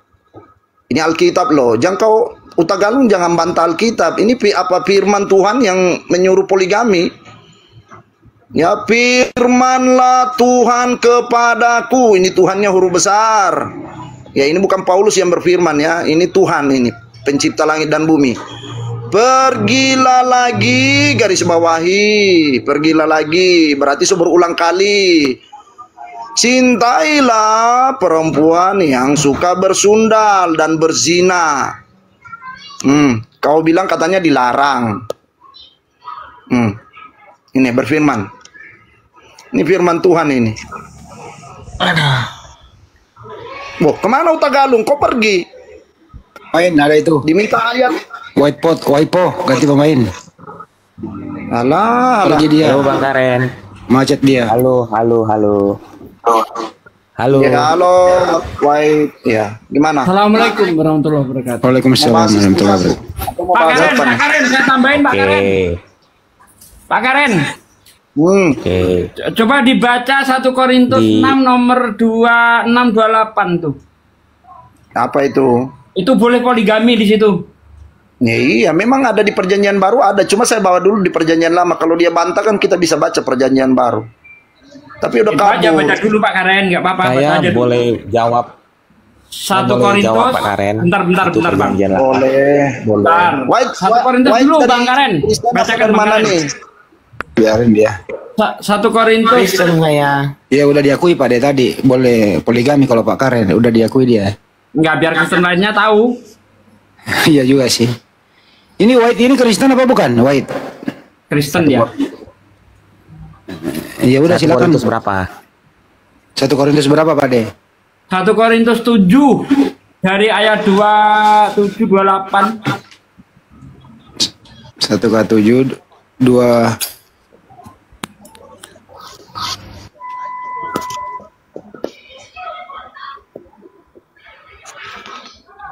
B: Ini Alkitab loh. Jangan kau Utagalung jangan bantah Alkitab. Ini apa firman Tuhan yang menyuruh poligami. Ya, firmanlah Tuhan kepadaku. Ini Tuhannya huruf besar. Ya, ini bukan Paulus yang berfirman ya. Ini Tuhan ini, pencipta langit dan bumi. Pergilah lagi, garis bawahi. Pergilah lagi, berarti berulang kali. Cintailah perempuan yang suka bersundal dan berzina. Kau bilang katanya dilarang. Ini berfirman. Ini firman Tuhan ini. Wah, kemana Utagalung? Kau pergi.
E: Main ada itu.
B: Diminta ayat.
E: Waipo ganti pemain.
B: Alah.
E: Pergi dia.
D: Halo Bang Karen.
E: Macet dia.
D: Halo. Halo.
B: Ya, halo. White. Ya, gimana?
F: Assalamualaikum warahmatullahi wabarakatuh.
E: Waalaikumsalam warahmatullahi wabarakatuh.
B: Mau
F: Pak
B: bahas
F: Karen,
B: apa
F: Pak
B: nih?
F: Karen, saya tambahin Pak Karen. Pak Karen,
D: Oke.
F: coba dibaca 1 Korintus
D: Di-
F: 6 nomor 2628 tuh.
B: Apa itu?
F: Itu boleh poligami di situ.
B: Ya, iya, memang ada di perjanjian baru ada. Cuma saya bawa dulu di perjanjian lama. Kalau dia bantah kan kita bisa baca perjanjian baru. Tapi udah
F: Baca
B: kabur.
F: dulu Pak Karen, nggak apa-apa. Baca
D: Saya
F: aja dulu.
D: boleh jawab.
F: 1
D: boleh jawab,
F: Korintus.
D: Pak Karen.
F: Bentar
D: Untuk
F: Bang.
D: perjanjian lama.
B: Boleh.
F: Bentar. 1 Korintus dulu Bang Karen. Bacakan
B: dari
F: Bang
B: mana
F: Karen.
B: nih?
E: Biarin dia.
F: 1 Korintus.
D: Kristen saya.
E: Ya udah diakui Pak De tadi. Boleh poligami kalau Pak Karen. Udah diakui dia.
F: Nggak, biar Kristen lainnya tahu.
E: Iya juga sih. Ini White ini Kristen apa bukan? White.
F: Kristen ya.
E: Ya udah
D: 1
E: silakan.
D: Korintus berapa?
E: 1 Korintus berapa Pak De?
F: 1 Korintus 7 dari ayat 2728.
E: 1 K7 2.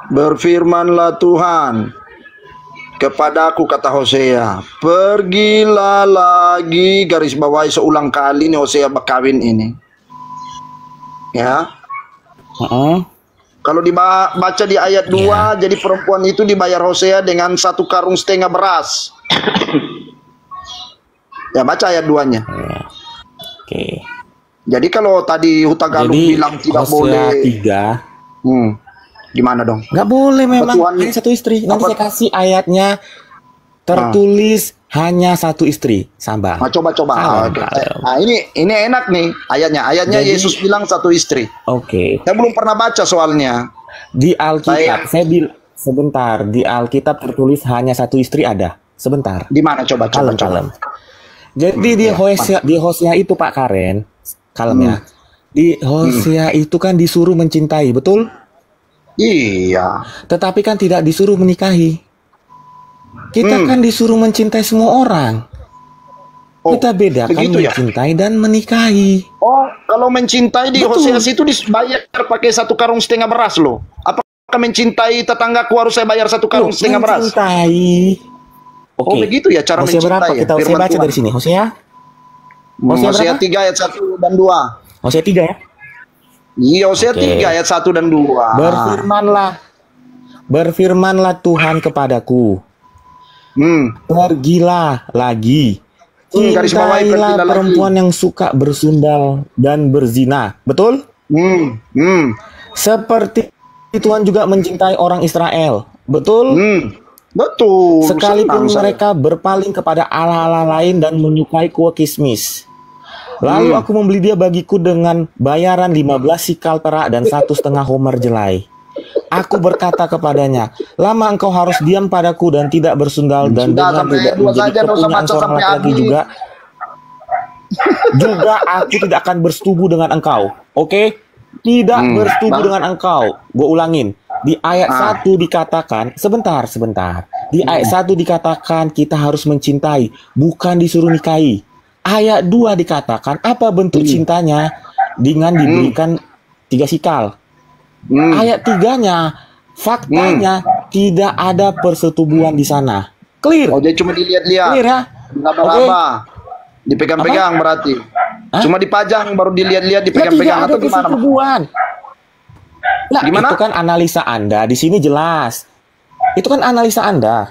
B: Berfirmanlah Tuhan kepadaku, kata Hosea, pergilah lagi, garis bawahi seulang kali nih Hosea berkawin ini. Ya. Kalau dibaca di ayat 2, jadi perempuan itu dibayar Hosea dengan 1,5 karung beras. Ya, baca ayat 2-nya.
D: Oke.
B: Jadi kalau tadi Hutagalung
D: Jadi
B: bilang tidak
D: Hosea
B: boleh.
D: 3
B: Gimana dong?
D: nggak boleh memang
B: Tuhan-
D: hanya 1 istri. Nanti
B: apa-
D: saya kasih ayatnya tertulis hanya 1 istri. Sabar.
B: Nah, coba.
D: Kalem,
B: Oke.
D: kalem.
B: Nah, ini enak nih ayatnya. Ayatnya
D: Jadi-
B: Yesus bilang 1 istri.
D: Oke.
B: Saya belum pernah baca soalnya.
D: Di Alkitab, sebentar. Di Alkitab tertulis hanya 1 istri ada. Sebentar.
B: Di mana coba.
D: Kalem. Jadi di Hosea itu Pak Karen, kalem ya. Di Hosea itu kan disuruh mencintai, betul?
B: Iya.
D: Tetapi kan tidak disuruh menikahi. Kita kan disuruh mencintai semua orang.
B: Oh,
D: Kita bedakan
B: begitu ya?
D: mencintai dan menikahi.
B: Oh, kalau mencintai di
D: Betul.
B: Hosea situ dibayar pakai 1,5 karung beras loh. Apakah mencintai tetanggaku harus saya bayar 1,5 karung beras?
D: Mencintai.
B: Oh, begitu ya cara
D: Hosea berapa?
B: mencintai ya?
D: Kita saya
B: Firman
D: baca
B: Tuhan.
D: dari sini. Hosea
B: Hosea
D: berapa?
B: 3 ayat 1 dan 2.
D: Hosea 3 ya.
B: Iya, Hosea
D: Oke.
B: 3 ayat 1 dan 2.
D: Berfirmanlah Tuhan kepadaku. Pergilah lagi.
B: Garis bawahi,
D: Cintailah
B: pergilah
D: perempuan yang suka bersundal dan berzina. Betul? Seperti Tuhan juga mencintai orang Israel. Betul?
B: Betul.
D: Sekalipun
B: Senang saya.
D: mereka berpaling kepada allah-allah lain dan menyukai kue kismis. Lalu aku membeli dia bagiku dengan bayaran 15 sikal perak dan 1,5 homer jelai. Aku berkata kepadanya, lama engkau harus diam padaku dan tidak bersundal dan
B: Sudah,
D: dengan
B: sampai
D: tidak
B: dua
D: menjadi
B: saja, nggak usah
D: kepunyaan
B: baca
D: seorang
B: sampai
D: laki-laki
B: habis.
D: juga aku tidak akan bersetubuh dengan engkau. Oke? Tidak bersetubuh dengan engkau. Gue ulangin. Di ayat 1 dikatakan, sebentar. Di ayat 1 dikatakan kita harus mencintai, bukan disuruh nikahi. Ayat 2 dikatakan apa bentuk cintanya dengan diberikan 3 sikal. Ayat 3-nya Faktanya tidak ada persetubuhan di sana. Clear.
B: Oh, jadi cuma dilihat-lihat.
D: Clear ya.
B: Raba-raba. Dipegang-pegang berarti.
D: Hah?
B: Cuma dipajang baru dilihat-lihat,
D: Ya, tidak
B: dipegang-pegang
D: ada
B: atau gimana?
D: persetubuhan. Lah,
B: Gimana?
D: itu kan analisa Anda. Di sini jelas. Itu kan analisa Anda.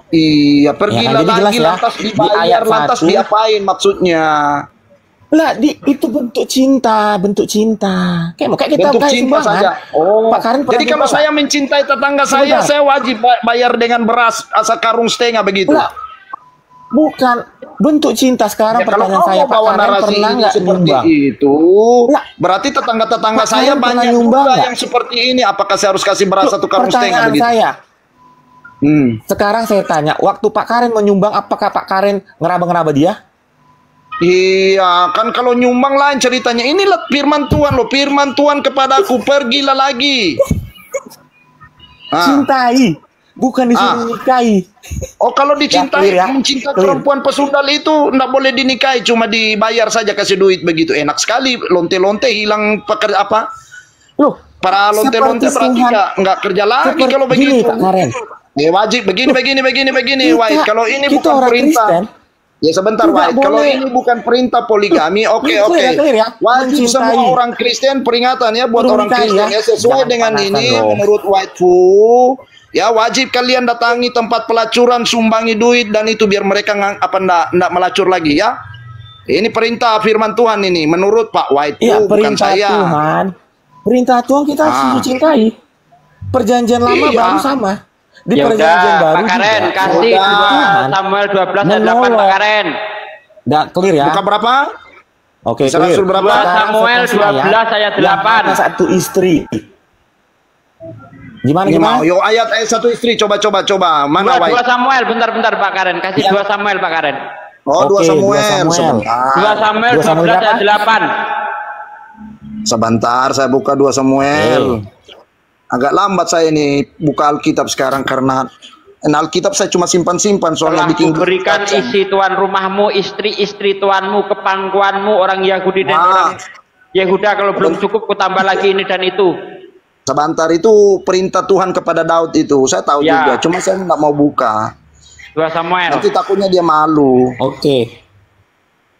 B: Iya, pergilah
D: jadi jelas
B: lagi
D: ya.
B: lantas
D: Di
B: dibayar,
D: ayat
B: lantas
D: 1.
B: diapain maksudnya?
D: Lah, itu bentuk cinta, bentuk cinta. Kayak kita
B: Bentuk
D: kasih
B: cinta
D: sumbangan.
B: saja. Oh,
D: Pak Karen pernah
B: jadi kalau
D: jumpa
B: saya mencintai tetangga
D: Sebentar.
B: saya wajib bayar dengan beras sekarung setengah begitu.
D: Lah, bukan bentuk cinta sekarang.
B: Ya, kalau
D: Pertanyaan
B: kau
D: saya,
B: mau
D: Pak
B: bawa
D: Karen
B: narasi
D: pernah
B: ini
D: nggak
B: seperti
D: nyumbang?
B: itu,
D: Lah,
B: berarti tetangga-tetangga
D: Pak
B: saya
D: Karen pernah
B: banyak
D: nyumbang
B: juga
D: nggak?
B: yang seperti ini. Apakah saya harus kasih beras satu karung setengah
D: Pertanyaan
B: begitu?
D: saya,
B: Hmm.
D: sekarang saya tanya, waktu Pak Karen menyumbang, apakah Pak Karen ngeraba-ngeraba dia?
B: Iya, kan kalau nyumbang lain ceritanya. Inilah firman Tuhan loh, firman Tuhan kepadaku, pergilah lagi.
D: Cintai, bukan disuruh nikahi.
B: Oh, kalau dicintai,
D: Ya, clear ya.
B: mencintai
D: Clear.
B: perempuan pesundal itu enggak boleh dinikahi, cuma dibayar saja, kasih duit begitu. Enak sekali, lonte-lonte hilang pekerja apa?
D: Loh,
B: Para lonte-lonte
D: seperti
B: berarti
D: Tuhan.
B: enggak kerja lagi
D: Seperti
B: kalau
D: gini,
B: begitu.
D: Pak Karen.
B: Ya wajib begini.
D: Kita-
B: Wait, kalau ini
D: kita
B: bukan
D: orang
B: perintah.
D: Kristen.
B: Ya sebentar,
D: Tidak
B: Wait. Kalau
D: boleh.
B: ini bukan perintah poligami, oke.
D: Clear ya.
B: Wajib
D: Mencintai.
B: semua orang Kristen, peringatan ya buat
D: Suruh
B: orang
D: nikahi
B: Kristen
D: ya.
B: ya, sesuai
D: Jangan
B: dengan
D: panasan
B: ini
D: dong.
B: menurut Whitefu. Ya wajib kalian datangi tempat pelacuran, sumbangi duit dan itu biar mereka ndak melacur lagi ya. Ini perintah firman Tuhan ini menurut Pak Whitefu,
D: Iya,
B: bukan
D: perintah
B: saya.
D: Tuhan. Perintah Tuhan kita harus cintai. Perjanjian lama
B: Iya.
D: baru sama. Di
F: Ya udah,
D: perjanjian baru
F: Pak Karen,
D: juga,
F: kasih
B: Udah.
D: Tuhan
F: Samuel 12 ayat 8
D: menolong.
F: Pak Karen.
D: Nggak clear ya.
B: Buka berapa?
D: Oke,
B: Kisah
D: clear.
B: Rasul berapa?
D: Sekarang
F: Samuel
D: saya kasih
F: 12 ayat
D: yang
F: 8.
D: ada satu istri. Gimana
B: Ini
D: gimana?
B: mau, yo ayat satu istri, coba. Mana
F: Dua
B: White?
F: Samuel, bentar Pak Karen. Kasih 2 Samuel Pak Karen.
B: Oh,
D: Oke,
B: 2 Samuel.
D: 2 Samuel.
B: Sebentar.
F: 2 Samuel
D: 2 Samuel
F: 12 ayat
D: berapa?
F: 8.
B: Sebentar, saya buka 2 Samuel. Agak lambat saya ini buka Alkitab sekarang karena Alkitab saya cuma simpan-simpan soalnya
F: Telah
B: bikin
F: kuberikan
B: kacang.
F: isi tuan rumahmu, istri-istri tuanmu, kepangkuanmu, orang Yahudi dan
B: Wah.
F: orang Yehuda. Kalau belum cukup, kutambah lagi ini dan itu.
B: Sebentar, itu perintah Tuhan kepada Daud itu. Saya tahu
F: Ya.
B: juga, cuma saya nggak mau buka.
F: 2 Samuel.
B: Nanti takutnya dia malu.
D: Oke.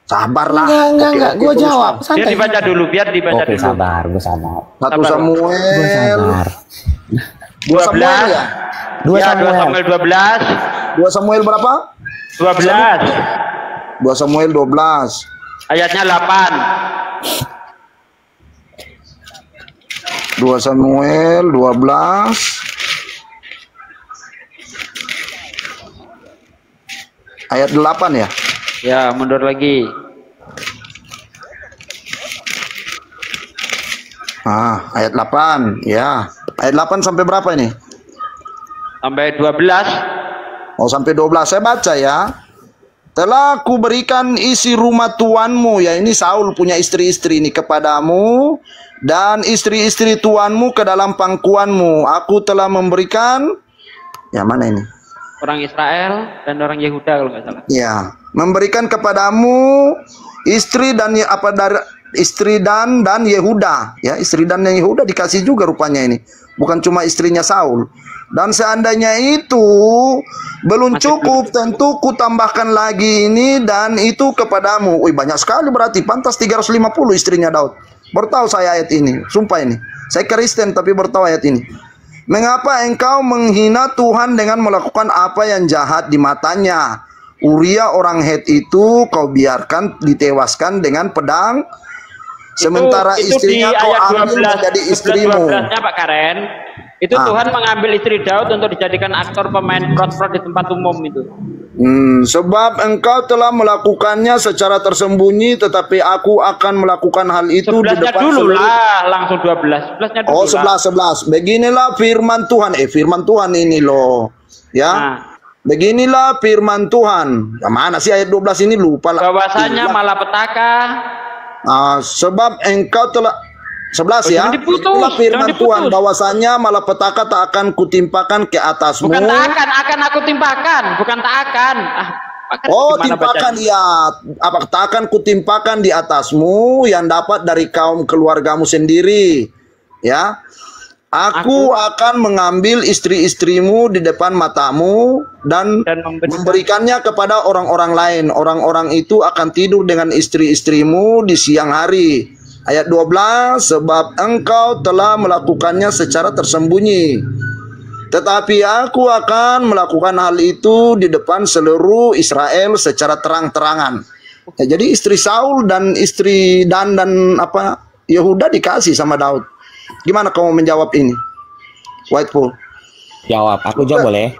B: Sabarlah.
D: Enggak.
B: Oke,
D: Gua
B: terus,
D: jawab.
B: Bang.
F: Biar dibaca dulu, biar dibaca
D: Oke,
F: dulu.
D: sabar, gue sabar.
B: 1
F: Sabar,
B: Samuel.
D: Gue sabar.
B: 2 Samuel ya?
D: 2
F: Ya, 2
D: Samuel.
F: Samuel 12.
B: 2 Samuel berapa?
F: 12.
B: 2 Samuel 12.
F: Ayatnya 8.
B: 2 Samuel 12. Ayat 8 ya?
F: Ya, mundur lagi.
B: Ayat 8. Ya. Ayat 8 sampai berapa ini?
F: Sampai 12.
B: Oh, sampai 12. Saya baca ya. Telah kuberikan isi rumah tuanmu, ya ini Saul punya istri-istri ini, kepadamu, dan istri-istri tuanmu ke dalam pangkuanmu. Aku telah memberikan, ya mana ini?
F: Orang Israel dan orang Yehuda kalau nggak salah.
B: Ya, memberikan kepadamu istri dan istri dan Yehuda, ya istri dan Yehuda dikasih juga rupanya ini, bukan cuma istrinya Saul. Dan seandainya itu belum cukup, tentu ku tambahkan lagi ini dan itu kepadamu. Wih, banyak sekali berarti, pantas 350 istrinya Daud. Bertahu saya ayat ini, sumpah ini. Saya Kristen tapi bertahu ayat ini. Mengapa engkau menghina Tuhan dengan melakukan apa yang jahat di matanya? Uria orang Het itu kau biarkan ditewaskan dengan pedang, sementara
F: Itu
B: istrinya
F: di
B: kau
F: ayat
B: ambil
F: 12,
B: menjadi istrimu.
F: 12-nya Pak Karen. Itu Tuhan mengambil istri Daud untuk dijadikan aktor pemain prot-prot di tempat umum itu.
B: Sebab engkau telah melakukannya secara tersembunyi, tetapi aku akan melakukan hal itu di
F: 11-nya
B: depan
F: dulu
B: seluruh.
F: lah, langsung 12. 11-nya dulu
B: Oh,
F: lah.
B: 11. Beginilah firman Tuhan. Firman Tuhan ini loh. Ya.
F: Nah,
B: Beginilah firman Tuhan. Yang mana sih ayat 12 ini, lupa lah.
F: bahwasanya malapetaka.
B: Sebab engkau telah 11 ya.
F: Jangan diputus,
B: Itulah firman
F: jangan diputus.
B: Tuhan, bahwasanya malapetaka tak akan kutimpakan ke atasmu.
F: Bukan tak akan aku timpakan, bukan tak akan. Pak Karen,
B: Oh,
F: gimana
B: timpakan
F: bacanya?
B: ya. Apa tak akan kutimpakan di atasmu yang dapat dari kaum keluargamu sendiri. Ya. Aku akan mengambil istri-istrimu di depan matamu dan memberikannya kepada orang-orang lain. Orang-orang itu akan tidur dengan istri-istrimu di siang hari. Ayat 12, sebab engkau telah melakukannya secara tersembunyi. Tetapi aku akan melakukan hal itu di depan seluruh Israel secara terang-terangan. Ya, jadi istri Saul dan istri Dan Yehuda dikasih sama Daud. Gimana kamu menjawab ini, White Paul?
D: Jawab, aku jawab boleh?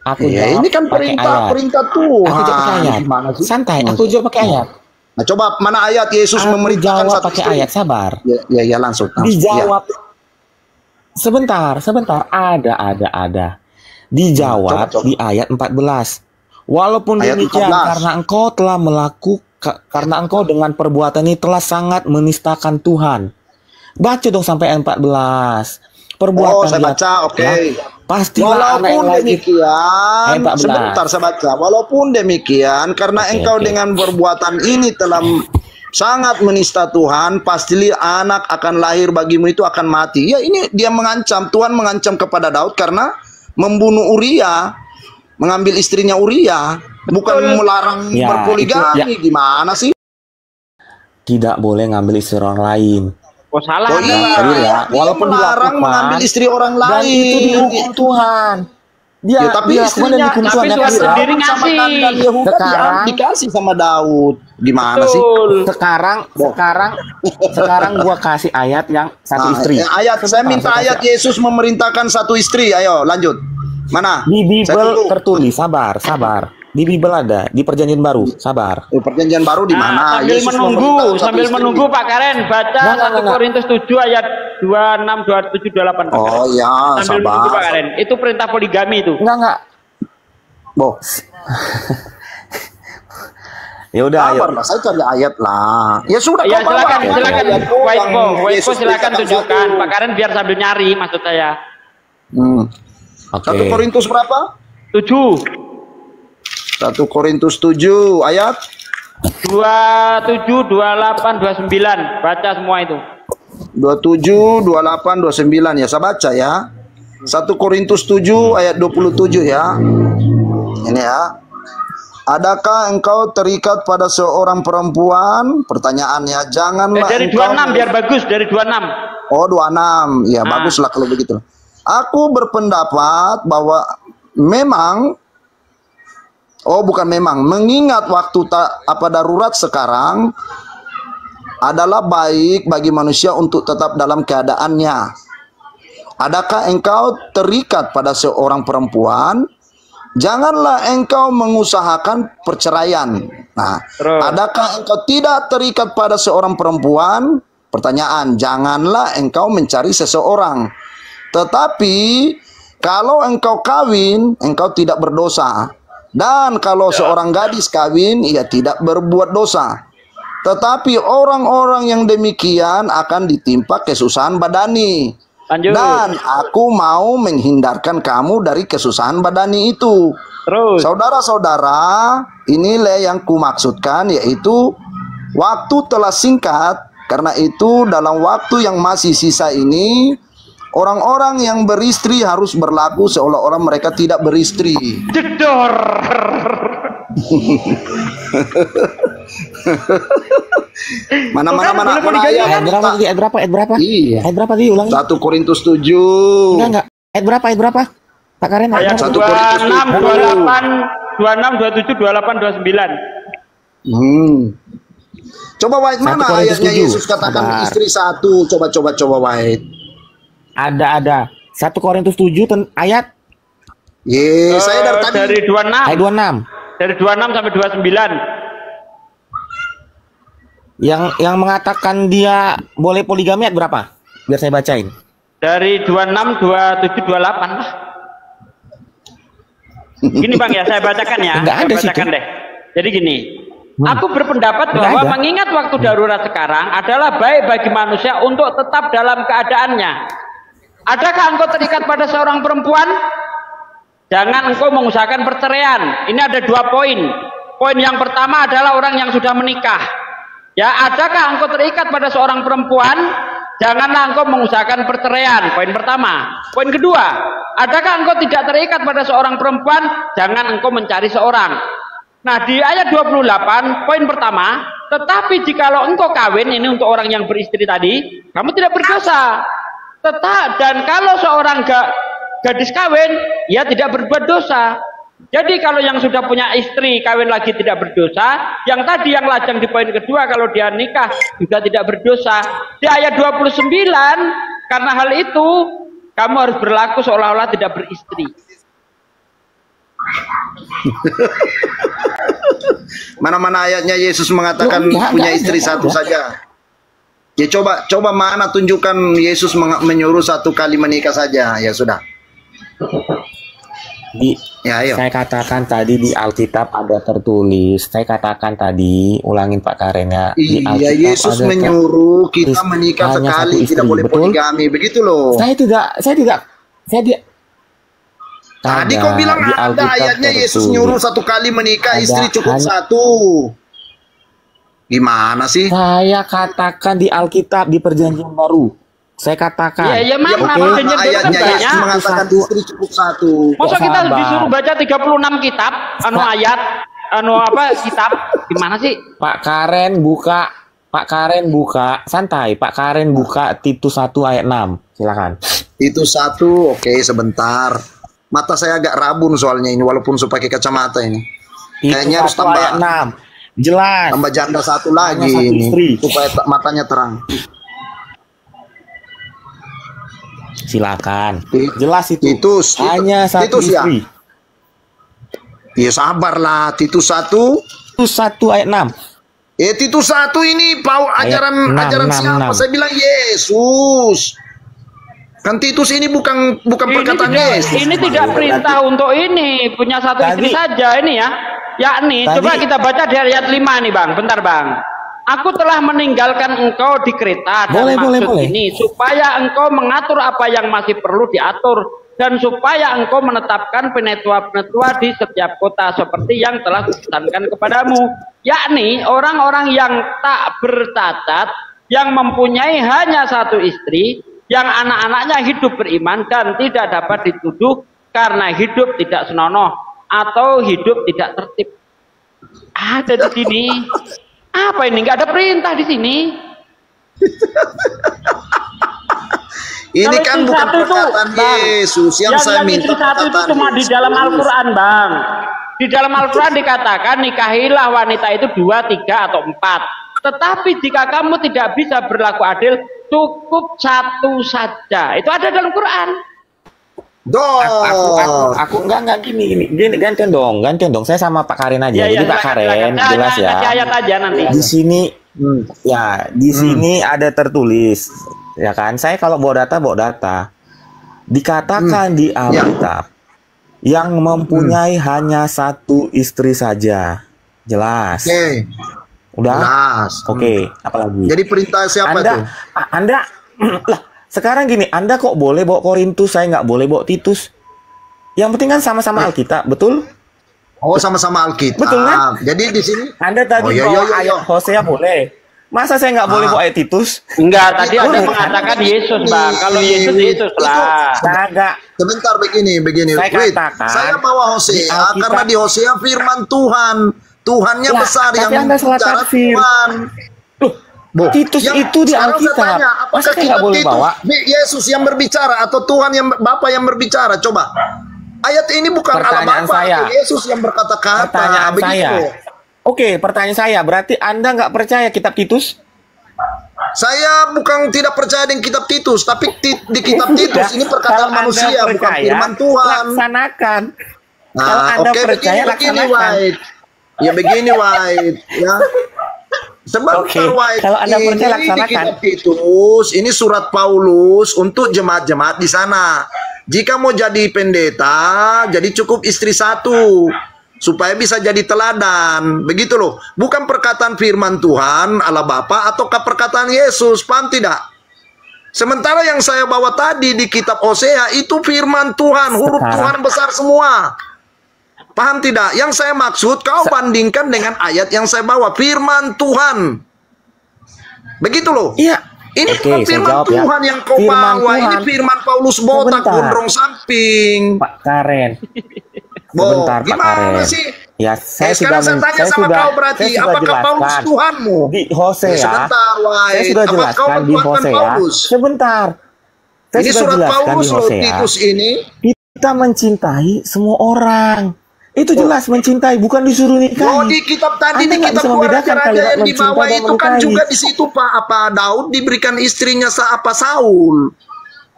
D: Aku
B: Ya,
D: jawab
B: ini kan
D: pakai ayat.
B: perintah Tuhan.
D: Aku jawab pakai ayat.
B: Gimana sih?
D: Santai, aku jawab pakai ayat.
B: Nah, coba mana ayat Yesus
D: Aku
B: memerintahkan
D: jawab
B: satu
D: pakai
B: istri?
D: ayat, sabar.
B: Ya, langsung.
D: Dijawab. Sebentar. Ada. Dijawab
B: Coba.
D: di ayat 14. Walaupun
B: Ayat
D: demikian,
B: 14.
D: karena engkau dengan perbuatan ini telah sangat menistakan Tuhan. Baca dong sampai ayat 14. Perbuatan
B: Saya baca, oke.
D: Pastilah anak yang
B: Walaupun
D: lagi.
B: demikian,
D: Ayat 14.
B: sebentar saya baca. Walaupun demikian, karena engkau dengan perbuatan ini telah sangat menista Tuhan, pastilah anak akan lahir bagimu itu akan mati. Ya, ini dia mengancam, Tuhan mengancam kepada Daud karena membunuh Uria, mengambil istrinya Uria, bukan melarang
D: Ya,
B: berpoligami. Gimana sih?
D: Tidak boleh ngambil istri orang lain.
F: Oh salah.
B: Oh iya,
D: ya. Walaupun
B: melarang
D: dilakukan,
B: mengambil istri orang
D: Dan
B: lain.
D: itu dihukum Tuhan. Dia,
B: Ya, tapi
D: dia
B: istrinya,
D: dihukum
F: tapi
D: Tuhan.
F: Tuhan sendiri
B: sama
F: ngasih.
B: Dan Yehuda
D: Sekarang
B: dikasih sama Daud. Gimana sih?
F: Betul.
D: Sekarang gua kasih ayat yang satu istri.
B: Saya minta ayat Yesus memerintahkan satu istri. Ayo lanjut. Mana?
D: Di
B: Saya
D: Bible
B: tunggu.
D: tertulis, sabar. Di Bible ada, di Perjanjian Baru, sabar.
B: Perjanjian baru di mana?
F: Sambil
B: Yesus
F: menunggu,
B: memerintahkan satu
F: sambil
B: istri.
F: menunggu Pak Karen baca
D: Nggak.
F: 1 Korintus 7 ayat 26, 27, 28. Pak
B: Oh
F: Karen.
B: ya,
F: Sambil menunggu Pak
B: sabar.
F: Karen. Itu perintah poligami itu.
D: Enggak.
B: Boh,
D: Ya udah, ayo.
B: sabar lah. Saya cari ayat lah. Ya sudah.
F: Ya
B: kau bawa.
F: silakan
B: Ayat doang.
F: Whitebo
B: Yesus
F: silakan
B: perintahkan
F: tunjukkan
B: satu.
F: Pak Karen biar sambil nyari maksud saya.
D: Oke.
B: 1 Korintus berapa?
F: 7
B: 1 Korintus 7 ayat
F: 27, 28, 29. Baca semua itu.
B: 27, 28, 29 ya. Saya baca ya. 1 Korintus 7 ayat 27 ya. Ini ya. Adakah engkau terikat pada seorang perempuan? Pertanyaannya, janganlah
F: Dari
B: engkau
F: 26 biar bagus, dari 26.
B: Oh, 26. Ya, baguslah kalau begitu. Aku berpendapat bahwa mengingat waktu darurat sekarang adalah baik bagi manusia untuk tetap dalam keadaannya. Adakah engkau terikat pada seorang perempuan? Janganlah engkau mengusahakan perceraian. Nah, adakah engkau tidak terikat pada seorang perempuan? Pertanyaan, janganlah engkau mencari seseorang. Tetapi kalau engkau kawin, engkau tidak berdosa. Dan kalau seorang gadis kawin, ia tidak berbuat dosa. Tetapi orang-orang yang demikian akan ditimpa kesusahan badani.
F: Lanjut.
B: Dan aku mau menghindarkan kamu dari kesusahan badani itu.
F: Terus.
B: Saudara-saudara, inilah yang kumaksudkan, yaitu waktu telah singkat. Karena itu dalam waktu yang masih sisa ini, orang-orang yang beristri harus berlaku seolah-olah mereka tidak beristri.
F: Jedor.
B: Mana
D: Ayat berapa?
B: Iya.
D: Ayat berapa diulangi?
B: 1 Korintus 7.
D: Enggak. Ayat berapa? Pak Karen,
F: Ayat
B: 1
F: 26,
B: Korintus
F: 27, 28, 29.
B: Coba White,
D: 1
B: mana
D: Korintus
B: ayatnya
D: 7?
B: Yesus katakan
D: Sabar.
B: istri satu? Coba White.
D: Ada. 1 Korintus 7 ayat
B: Saya dari tadi.
F: Dari 26.
D: ayat 26.
F: Dari 26 sampai 29.
D: Yang mengatakan dia boleh poligami ayat berapa? Biar saya bacain.
F: Dari 26, 27, 28 lah. Gini Bang ya, saya bacakan ya.
D: Enggak ada
F: Saya bacakan
D: situ.
F: deh. Jadi gini, aku berpendapat
D: Enggak
F: bahwa
D: ada.
F: mengingat waktu darurat sekarang adalah baik bagi manusia untuk tetap dalam keadaannya. Adakah engkau terikat pada seorang perempuan? Jangan engkau mengusahakan perceraian. Ini ada 2 poin. Poin yang pertama adalah orang yang sudah menikah. Ya, adakah engkau terikat pada seorang perempuan? janganlah engkau mengusahakan perceraian. Poin pertama. Poin kedua, adakah engkau tidak terikat pada seorang perempuan? Jangan engkau mencari seorang. Nah, di ayat 28, poin pertama, tetapi jikalau engkau kawin, ini untuk orang yang beristri tadi, kamu tidak berdosa. Dan kalau seorang gadis kawin, ia tidak berbuat dosa. Jadi kalau yang sudah punya istri kawin lagi tidak berdosa, yang tadi yang lajang di poin kedua kalau dia nikah juga tidak berdosa. Di ayat 29, karena hal itu kamu harus berlaku seolah-olah tidak beristri.
B: Mana-mana ayatnya Yesus mengatakan punya istri satu saja. Ya coba mana tunjukkan Yesus menyuruh satu kali menikah saja. Ya sudah. Ayo.
D: Saya katakan tadi di Alkitab ada tertulis. Saya katakan tadi, ulangin Pak Karen ya.
B: Iya, Yesus menyuruh kita menikah sekali, tidak boleh poligami, begitu loh.
D: Saya tidak.
B: Tadi kau bilang ada ayatnya Yesus nyuruh satu kali menikah, istri cukup satu. Gimana sih?
D: Saya katakan di Alkitab di Perjanjian Baru. Saya katakan.
F: Iya, mana
B: ayatnya Yesus mengatakan istri cukup satu.
F: Masa kita disuruh baca 36 kitab, kitab? Gimana sih?
D: Pak Karen buka, santai. Pak Karen buka Titus 1 ayat 6. Silakan.
B: Titus 1, oke, sebentar. Mata saya agak rabun soalnya ini, walaupun saya pakai kacamata ini. Kayaknya harus tambah
D: ayat 6. Jelas.
B: Tambah janda satu lagi ini, supaya matanya terang.
D: Silakan. Jelas itu.
B: Titus.
D: Hanya satu
B: Titus,
D: istri.
B: Ya sabarlah. Titus 1.
D: Titus 1 ayat 6.
B: Titus 1 ini ajaran siapa? 6. Saya bilang Yesus. Kan Titus ini bukan perkataan Yesus.
F: Ini tidak perintah untuk ini punya satu istri saja ini ya. Yakni coba kita baca di ayat 5 nih Bang. Bentar Bang. Aku telah meninggalkan engkau di Kreta dan maksud ini supaya engkau mengatur apa yang masih perlu diatur dan supaya engkau menetapkan penetua-penetua di setiap kota seperti yang telah kupesankan kepadamu, yakni orang-orang yang tak bercacat, yang mempunyai hanya satu istri, yang anak-anaknya hidup beriman dan tidak dapat dituduh karena hidup tidak senonoh atau hidup tidak tertib. Ada di sini. Apa ini? Nggak ada perintah di sini.
B: Ini kan bukan perkataan Yesus yang saya minta.
F: Satu itu cuma di dalam Al-Quran, Bang. Di dalam Al-Quran dikatakan nikahilah wanita itu 2, 3 atau 4. Tetapi jika kamu tidak bisa berlaku adil, cukup satu saja. Itu ada dalam Quran.
D: Aku enggak gini gantian dong. Saya sama Pak Karen aja. Jadi Pak Karen jelas ya.
F: Ayat aja nanti.
D: Di sini di sini ada tertulis ya kan. Saya kalau bawa data. Dikatakan di Alkitab yang mempunyai hanya satu istri saja. Jelas. Udah?
B: Jelas.
D: Oke, apalagi?
B: Jadi perintah siapa tuh?
D: Anda lah. Sekarang gini, Anda kok boleh bawa Korintus, saya nggak boleh bawa Titus. Yang penting kan sama-sama Alkitab, betul?
B: Oh, sama-sama Alkitab.
D: Betul kan?
B: Jadi di sini
D: Anda tadi bawa ayat Hosea boleh. Masa saya nggak boleh bawa ayat Titus?
F: Enggak, tadi Anda mengatakan Yesus, Bang. Kalau Yesus lah.
D: Enggak.
B: Sebentar begini. Saya bawa Hosea karena di Hosea firman Tuhan. Tuhannya besar yang bicara Tuhan.
D: Titus itu di Alkitab. Masa saya nggak boleh bawa?
B: Yesus yang berbicara atau Tuhan yang Bapa yang berbicara? Coba. Ayat ini bukan Allah Bapa, Yesus yang berkata-kata.
D: Pertanyaan saya. Oke, pertanyaan saya. Berarti Anda nggak percaya kitab Titus?
B: Saya bukan tidak percaya dengan kitab Titus, tapi di kitab Titus ini perkataan manusia, bukan firman Tuhan.
D: Laksanakan.
B: Nah,
D: kalau Anda percaya, laksanakan.
B: Ya begini, White. Ya. Sebentar,
D: kalau Anda percaya, laksanakan.
B: Ini surat Paulus untuk jemaat-jemaat di sana. Jika mau jadi pendeta, jadi cukup istri satu supaya bisa jadi teladan. Begitu loh. Bukan perkataan firman Tuhan Allah Bapa ataukah perkataan Yesus, paham tidak? Sementara yang saya bawa tadi di kitab Hosea itu firman Tuhan, huruf Tuhan besar semua. Paham tidak? Yang saya maksud kau bandingkan dengan ayat yang saya bawa, firman Tuhan. Begitu loh.
D: Iya.
B: Ini
D: Oke,
B: bukan
D: saya
B: firman
D: jawab ya.
B: Tuhan yang kau
D: Firman
B: bawa. Ini
D: Tuhan.
B: firman Paulus botak,
D: Sebentar.
B: gondrong samping.
D: Pak Karen.
B: Bo,
D: Sebentar Pak
B: gimana
D: Karen.
B: sih?
D: Ya, saya sudah
B: Sekarang saya tanya sama kau berarti,
D: saya sudah
B: apakah Paulus
D: jelaskan.
B: Tuhanmu?
D: Di Hosea,
B: Sebentar, wahai.
D: saya sudah
B: Apa kau
D: jelaskan di
B: mentuhankan
D: Hosea.
B: Paulus?
D: Sebentar. Saya
B: Ini
D: sudah
B: surat
D: jelaskan
B: Paulus
D: di
B: loh,
D: Hosea.
B: Titus ini.
D: Kita mencintai semua orang. Itu jelas mencintai, bukan disuruh nikahi.
B: Oh, di kitab tadi,
D: Anda
B: di
D: nggak
B: kitab
D: bisa membedakan
B: Raja-Raja
D: kalimat
B: yang di bawah
D: mencintai dan
B: itu kan
D: menikahi.
B: juga di situ Pak, apa Daud diberikan istrinya apa Saul.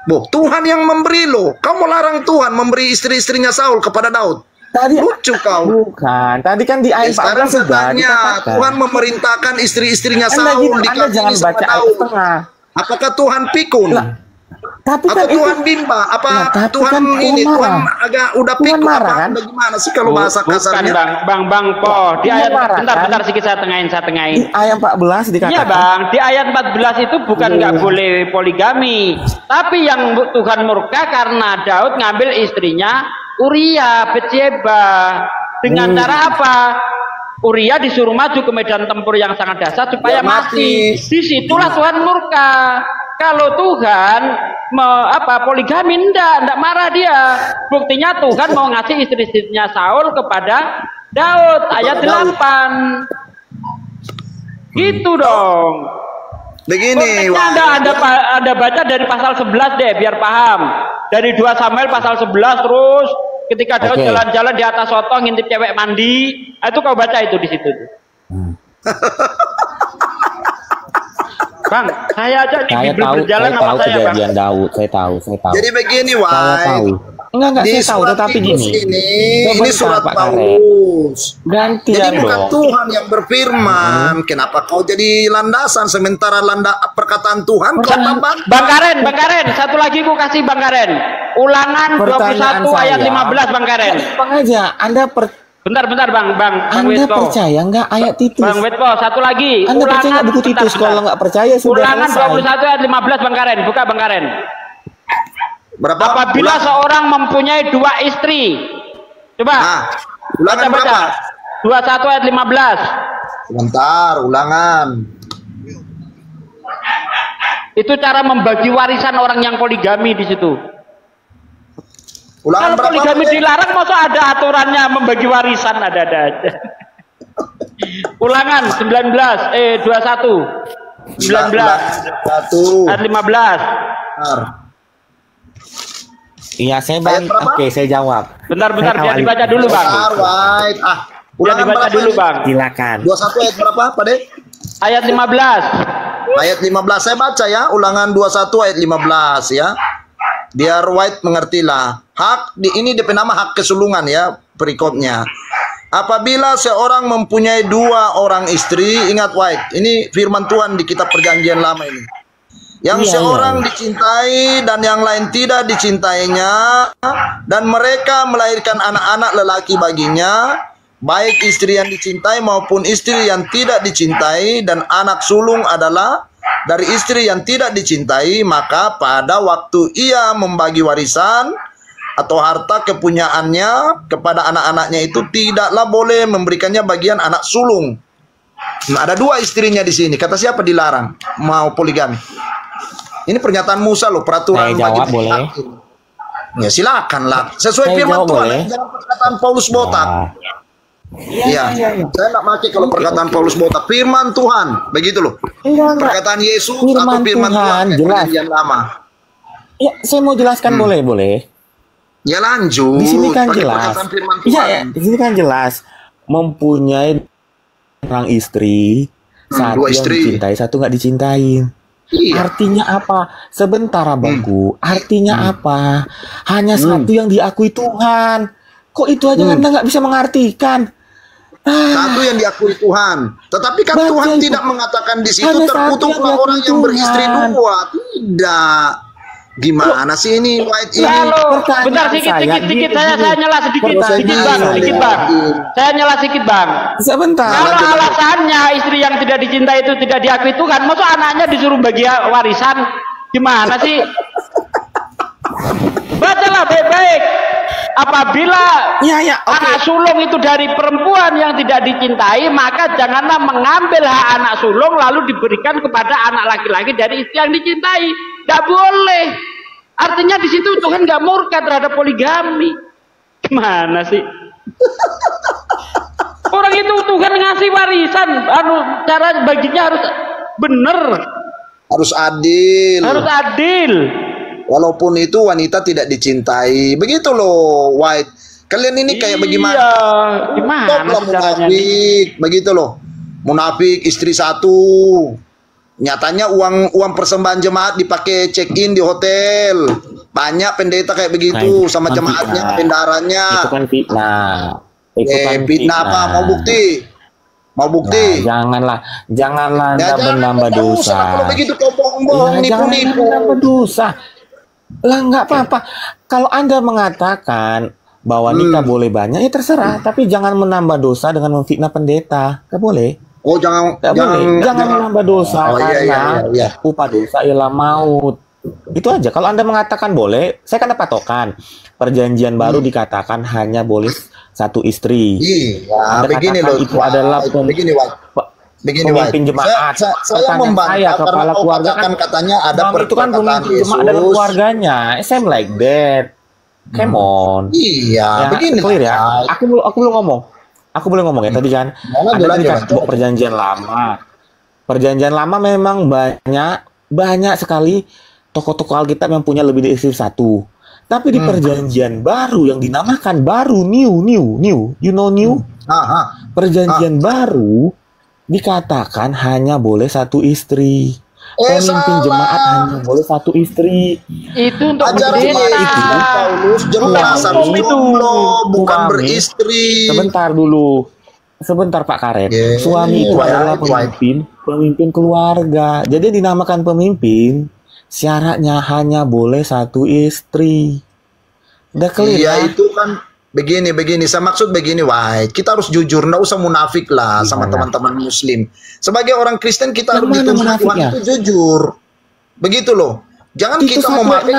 B: Boh, Tuhan yang memberi loh. Kau mau larang Tuhan memberi istri-istrinya Saul kepada Daud.
D: Tadi
B: Lucu kau.
D: bukan. Tadi kan di ayat 14
B: Sekarang saya
D: sudah
B: tanya,
D: dikatakan.
B: Tuhan memerintahkan istri-istrinya
D: Anda
B: Saul
D: gitu, Anda
B: dikawini
D: jangan
B: sama
D: baca ayat
B: Daud.
D: setengah.
B: Apakah Tuhan pikun?
D: Lah, tapi
B: Atau
D: kan itu
B: Tuhan bimba? Apa
D: Nah, tapi
B: Tuhan
D: kan Tuhan
B: ini? Tuhan
D: marah.
B: agak udah
D: Tuhan
B: pikun?
D: marah,
B: Apa
D: kan?
B: bagaimana sih kalau bahasa
F: Bukan
B: kasarnya?
F: bang Po. Di
D: Tuhan
F: ayat
D: marah,
F: bentar,
D: kan?
F: bentar sedikit saya tengahin.
D: di ayat 14 dikatakan.
F: Iya bang, di ayat 14 itu bukan nggak boleh poligami, tapi yang Tuhan murka karena Daud ngambil istrinya Uria, Betseba. Dengan cara apa? Uria disuruh maju ke medan tempur yang sangat dahsyat supaya
B: Ya, mati.
F: mati. Disitulah Tuhan murka. Kalau Tuhan poligami enggak marah dia. Buktinya Tuhan mau ngasih istri-istrinya Saul kepada Daud ayat 8. Gitu dong.
B: Begini,
F: Konteksnya Anda baca dari pasal 11 deh biar paham. Dari 2 Samuel pasal 11 terus ketika Daud
D: Oke.
F: jalan-jalan di atas soto ngintip cewek mandi, itu kau baca itu di situ. Bang, saya aja di
D: Saya
F: Bible
D: tahu,
F: berjalan
D: saya
F: sama
D: tahu
F: saya, Bang.
D: kejadian Daud, saya tahu.
B: jadi begini,
D: Saya
B: Wai.
D: tahu. Enggak,
B: Di
D: saya tahu,
B: surat
D: tetapi
B: Titus
D: gini.
B: ini
D: Sebentar,
B: surat
D: Pak Karen.
B: Paulus.
D: Gantian
B: Jadi bukan
D: dong.
B: Tuhan yang berfirman. Kenapa kau jadi landasan sementara perkataan Tuhan kau tambah?
F: Bang Karen, satu lagi ku kasih Bang Karen. Ulangan
D: Pertanyaan
F: 21 ayat
D: saya,
F: 15 Bang Karen.
D: Bang aja,
F: Bentar Bang
D: Anda
F: Witko.
D: percaya nggak ayat Titus?
F: Bang Witko, satu lagi.
D: Anda percaya nggak buku Titus? Kalau nggak percaya sudah
F: Ulangan
D: selesai.
F: 21 ayat 15 Bang Karen. Buka Bang Karen.
B: Berapa?
F: Apabila seorang mempunyai 2 istri. Coba.
B: Nah, ulangan
F: baca.
B: berapa?
F: 21 ayat 15.
B: Sebentar, ulangan.
F: Itu cara membagi warisan orang yang poligami di situ.
B: Ulangan
F: Kalau
B: berapa?
F: poligami dilarang, masa ada aturannya membagi warisan ada-ada aja. Ulangan 21. 19
B: Satu.
F: ayat 15.
B: Benar.
D: Iya, saya
B: Ayat berapa?
D: Oke, saya jawab.
F: Bentar,
D: Saya
F: biar
D: tahu
F: dibaca dulu Bang.
B: Benar, Wai.
F: Biar
B: Ulangan
F: dibaca
B: berapa
F: dulu
B: ini?
F: Bang.
D: Silakan.
B: 21 ayat berapa, Pak Dek?
F: Ayat 15.
B: Ayat 15 saya baca ya, ulangan 21 ayat 15 ya. Biar White mengertilah. Ini DP nama hak kesulungan ya, perikopnya. Apabila seorang mempunyai 2 orang istri, ingat White, ini firman Tuhan di kitab perjanjian lama ini. Yang
D: Iya,
B: seorang
D: iya.
B: dicintai dan yang lain tidak dicintainya, dan mereka melahirkan anak-anak lelaki baginya, baik istri yang dicintai maupun istri yang tidak dicintai, dan anak sulung adalah dari istri yang tidak dicintai, maka pada waktu ia membagi warisan atau harta kepunyaannya kepada anak-anaknya itu tidaklah boleh memberikannya bagian anak sulung. Nah, ada 2 istrinya di sini. Kata siapa dilarang mau poligami? Ini pernyataan Musa loh, peraturan
D: Saya jawab
B: bagi
D: boleh?
B: hakim. Ya silakan lah. Sesuai
D: Saya
B: firman
D: jawab
B: Tuhan,
D: boleh?
B: jangan perkataan Paulus botak.
D: Ah.
B: Iya, saya nggak pakai kalau perkataan Paulus botak. Firman Tuhan, begitu loh.
D: Enggak.
B: Perkataan Yesus
D: Firman
B: atau firman
D: Tuhan,
B: Tuhan yang
D: jelas.
B: perjanjian lama.
D: Ya, saya mau jelaskan boleh.
B: Ya lanjut.
D: Di sini kan
B: pakai
D: jelas.
B: perkataan firman
D: Iya,
B: Tuhan.
D: ya, di sini kan jelas mempunyai orang istri, satu
B: 2
D: yang
B: istri.
D: dicintai, satu nggak dicintain.
B: Iya.
D: Artinya apa? Sebentar abangku. Artinya apa? Hanya satu yang diakui Tuhan. Kok itu aja Anda nggak bisa mengartikan?
B: Satu yang diakui Tuhan. Tetapi kan
D: Baca
B: Tuhan
D: itu.
B: tidak mengatakan di situ
D: Hanya satu
B: terkutuklah
D: yang
B: orang
D: diakui
B: yang beristri
D: Tuhan.
B: 2. Tidak. Gimana sih ini White ini?
F: Lalu,
D: pertanyaan
F: bentar
D: saya,
F: sedikit saya
D: gini.
F: nyela sedikit
B: Pertanyaan
F: Bang,
B: saya.
F: sedikit Bang. Saya nyela sedikit Bang.
D: Sebentar.
F: Kalau alasannya istri yang tidak dicintai itu tidak diakui Tuhan, masa anaknya disuruh bagi warisan? Gimana sih? Bacalah baik-baik. apabila anak sulung itu dari perempuan yang tidak dicintai, maka janganlah mengambil hak anak sulung lalu diberikan kepada anak laki-laki dari istri yang dicintai. Nggak boleh. Artinya di situ Tuhan nggak murka terhadap poligami. Gimana sih? Orang itu Tuhan ngasih warisan, cara baginya harus bener,
B: harus adil.
F: Harus adil.
B: Walaupun itu wanita tidak dicintai. Begitu loh, White. Kalian ini kayak bagaimana?
F: Iya, gimana
B: munafik? Begitu loh. Munafik istri satu. Nyatanya uang persembahan jemaat dipakai check-in di hotel. Banyak pendeta kayak begitu sama jemaatnya, bendarannya.
D: Itu kan fitnah.
B: Fitnah apa? Mau bukti? Mau bukti?
D: Nah, janganlah Anda menambah dosa.
B: Kalau begitu kau bohong-bohong, nipu-nipu.
D: Menambah dosa. Lah nggak apa-apa. Kalau Anda mengatakan bahwa nikah boleh banyak, ya terserah. Tapi jangan menambah dosa dengan memfitnah pendeta. Nggak boleh.
B: Oh jangan
D: menambah dosa karena upah dosa ialah maut. Itu aja. Kalau Anda mengatakan boleh, saya kan ada patokan. Perjanjian baru dikatakan hanya boleh satu istri.
B: Iya, begini loh.
D: Itu adalah pemimpin jemaat.
B: Saya membantah
D: kepala keluarga kan
B: katanya ada
D: itu kan pemimpin jemaat dalam keluarganya. Same like that. Come on.
B: Iya, begini
D: clear ya. Aku belum ngomong ya tadi kan. Ada dikasih perjanjian lama. Perjanjian lama memang banyak sekali tokoh-tokoh Alkitab yang punya lebih dari istri satu. Tapi di perjanjian baru yang dinamakan baru new, you know new? Perjanjian baru dikatakan hanya boleh satu istri. Pemimpin jemaat hanya boleh satu istri.
F: Itu untuk
B: Paulus jelas harus bukan beristri.
D: Sebentar Pak Karet. Suami itu adalah pemimpin keluarga. Jadi dinamakan pemimpin, syaratnya hanya boleh satu istri. Udah clear ya?
B: Itu kan begini. Saya maksud begini, White. Kita harus jujur, nggak usah munafik lah sama teman-teman Muslim. Sebagai orang Kristen kita harus dituntut Tuhan itu jujur. Begitu loh. Jangan kita memakai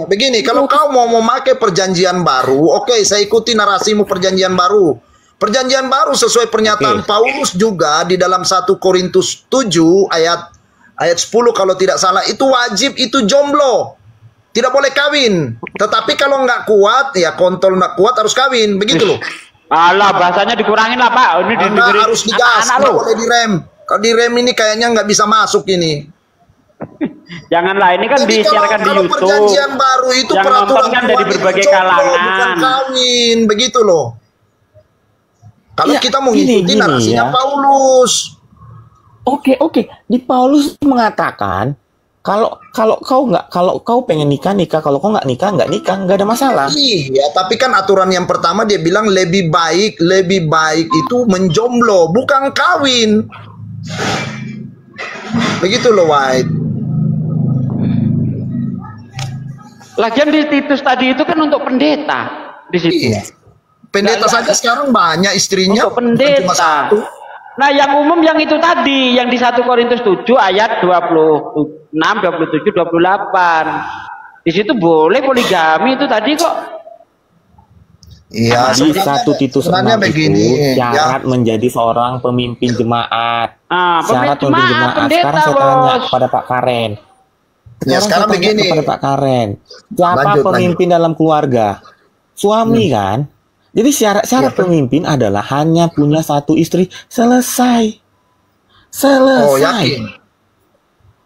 B: begini. Kalau kau mau memakai perjanjian baru, oke, saya ikuti narasimu perjanjian baru. Perjanjian baru sesuai pernyataan Paulus juga di dalam 1 Korintus 7 ayat 10 kalau tidak salah, itu wajib, itu jomblo. Tidak boleh kawin. Tetapi kalau nggak kuat, ya kontol nggak kuat harus kawin. Begitu loh.
F: Alah, bahasanya dikurangin lah Pak. Ini
B: harus digas, nggak boleh direm. Kalau direm ini kayaknya nggak bisa masuk ini.
F: Janganlah, ini kan disiarkan di YouTube.
B: Perjanjian baru itu
F: yang
B: peraturan
F: kan dari berbagai kalangan.
B: Bukan kawin, begitu loh. Kalau kita mau ngikutin narasinya Paulus.
D: Oke. Di Paulus mengatakan kalau kau pengen nikah, kalau kau nggak nikah, nggak ada masalah.
B: Iya, tapi kan aturan yang pertama dia bilang lebih baik itu menjomblo, bukan kawin. Begitu loh, White.
F: Lagian di Titus tadi itu kan untuk pendeta di situ.
B: Iya. Pendeta saja sekarang banyak istrinya.
F: Untuk pendeta. Nah, yang umum yang itu tadi, yang di 1 Korintus 7 ayat 26, 27, 28. Di situ boleh poligami itu tadi kok.
B: Iya,
D: di 1 Titus 6 itu syarat menjadi seorang pemimpin jemaat. Syarat pemimpin jemaat. Sekarang saya tanya kepada Pak Karen.
B: Sekarang begini.
D: Kepada Pak Karen. Siapa pemimpin dalam keluarga? Suami kan? Jadi syarat pemimpin adalah hanya punya satu istri. Selesai.
B: Oh, yakin?